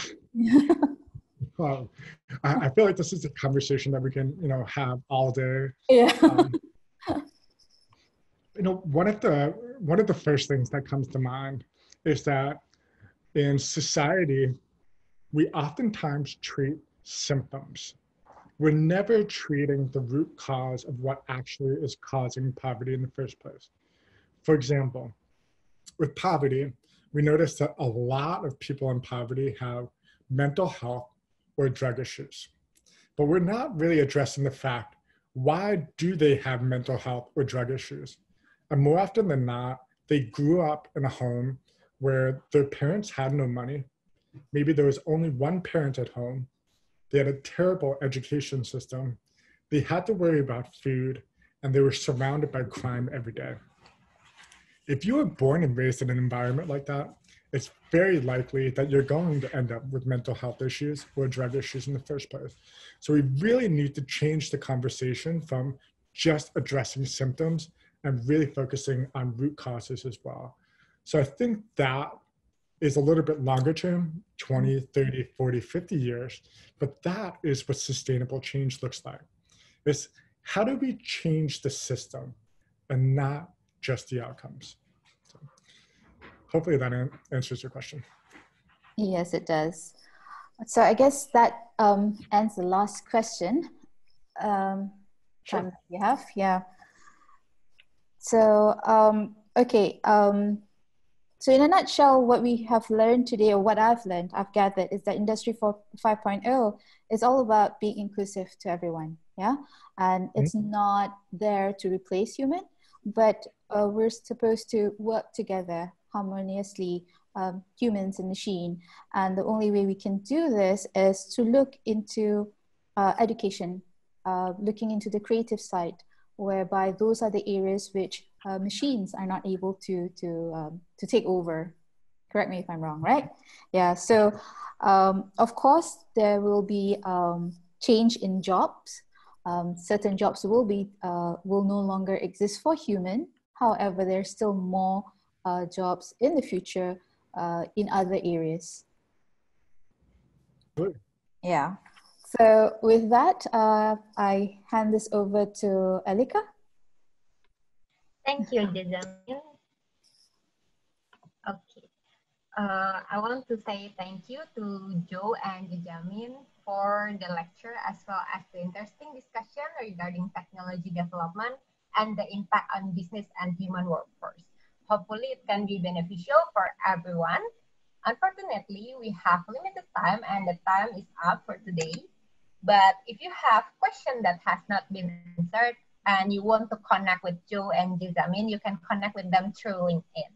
Well, I feel like this is a conversation that we can, have all day. Yeah. One of the first things that comes to mind is that in society, we oftentimes treat symptoms. We're never treating the root cause of what actually is causing poverty in the first place. For example, with poverty, we notice that a lot of people in poverty have mental health or drug issues. But we're not really addressing the fact, why do they have mental health or drug issues? And more often than not, they grew up in a home where their parents had no money. Maybe there was only one parent at home. They had a terrible education system. They had to worry about food, and they were surrounded by crime every day. If you were born and raised in an environment like that, it's very likely that you're going to end up with mental health issues or drug issues in the first place. So we really need to change the conversation from just addressing symptoms and really focusing on root causes as well. So I think that is a little bit longer term, 20, 30, 40, 50 years, but that is what sustainable change looks like. It's how do we change the system and not just the outcomes? So hopefully that answers your question. Yes, it does. So I guess that ends the last question. Sure. You have, yeah. So, okay. So in a nutshell, what we have learned today, or what I've gathered, is that Industry 5.0 is all about being inclusive to everyone, yeah? And it's not there to replace human, but we're supposed to work together harmoniously, humans and machine. And the only way we can do this is to look into education, looking into the creative side, whereby those are the areas which machines are not able to take over. Correct me if I'm wrong, right? Yeah. So, of course, there will be change in jobs. Certain jobs will no longer exist for human. However, there's still more jobs in the future in other areas. Good. Yeah. So with that, I hand this over to Elika. Thank you, Jasmine. Okay. I want to say thank you to Joe and Jasmine for the lecture as well as the interesting discussion regarding technology development and the impact on business and human workforce. Hopefully it can be beneficial for everyone. Unfortunately, we have limited time and the time is up for today. But if you have questions that has not been answered and you want to connect with Joe and Jizamin, you can connect with them through LinkedIn.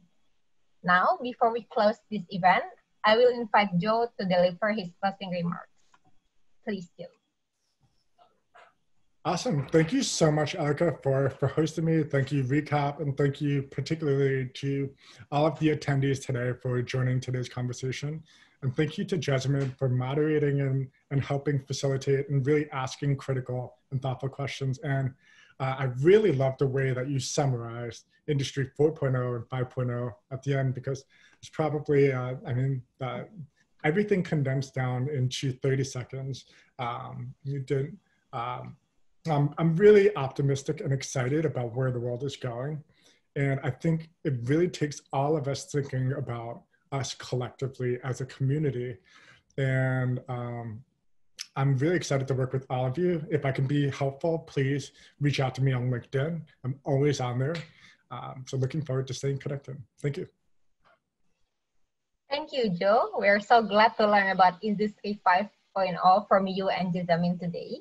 Now, before we close this event, I will invite Joe to deliver his closing remarks. Please, Joe. Awesome. Thank you so much, Elika, for hosting me. Thank you, Recap, and thank you particularly to all of the attendees today for joining today's conversation. And thank you to Jasmine for moderating and helping facilitate and really asking critical and thoughtful questions. And I really love the way that you summarized Industry 4.0 and 5.0 at the end, because it's probably, everything condensed down into 30 seconds. You did. I'm really optimistic and excited about where the world is going. And I think it really takes all of us thinking about us collectively as a community. And I'm really excited to work with all of you. If I can be helpful, please reach out to me on LinkedIn. I'm always on there. So looking forward to staying connected. Thank you. Thank you, Joe. We're so glad to learn about Industry 5.0 from you and Jizamin today.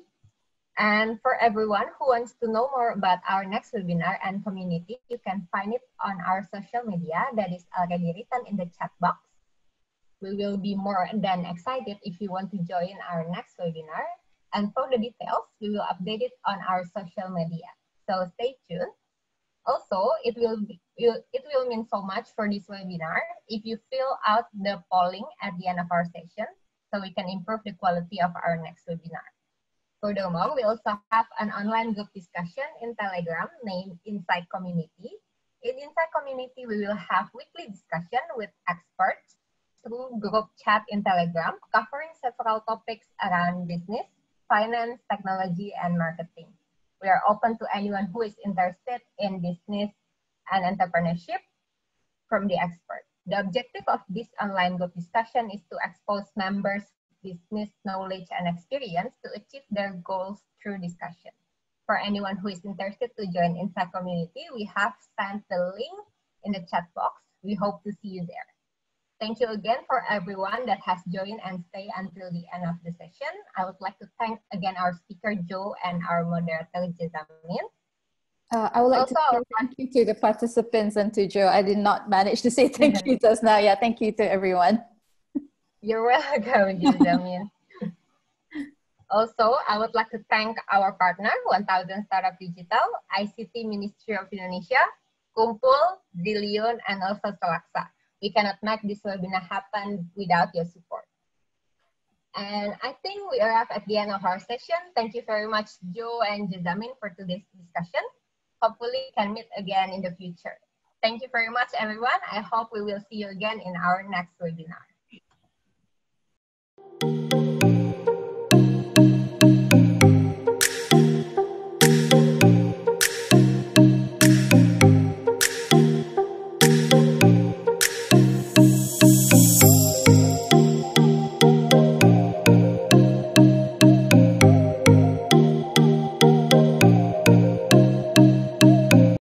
And for everyone who wants to know more about our next webinar and community, you can find it on our social media that is already written in the chat box. We will be more than excited if you want to join our next webinar. And for the details, we will update it on our social media. So stay tuned. Also, it will mean so much for this webinar if you fill out the polling at the end of our session so we can improve the quality of our next webinar. Furthermore, we also have an online group discussion in Telegram named Insight Community. In Insight Community, we will have weekly discussion with experts through group chat in Telegram, covering several topics around business, finance, technology, and marketing. We are open to anyone who is interested in business and entrepreneurship from the expert. The objective of this online group discussion is to expose members' business knowledge and experience to achieve their goals through discussion. For anyone who is interested to join Insight Community, we have sent the link in the chat box. We hope to see you there. Thank you again for everyone that has joined and stayed until the end of the session. I would like to thank again our speaker, Joe, and our moderator, Jizamin. I would like to say thank you to the participants and to Joe. I did not manage to say thank you just now. Yeah, thank you to everyone. You're welcome, Jizamin. Also, I would like to thank our partner, 1000 Startup Digital, ICT Ministry of Indonesia, Kumpul, Zillion, and also Selaksa. We cannot make this webinar happen without your support. And I think we arrived at the end of our session. Thank you very much, Joe and Jizamin, for today's discussion. Hopefully, we can meet again in the future. Thank you very much, everyone. I hope we will see you again in our next webinar.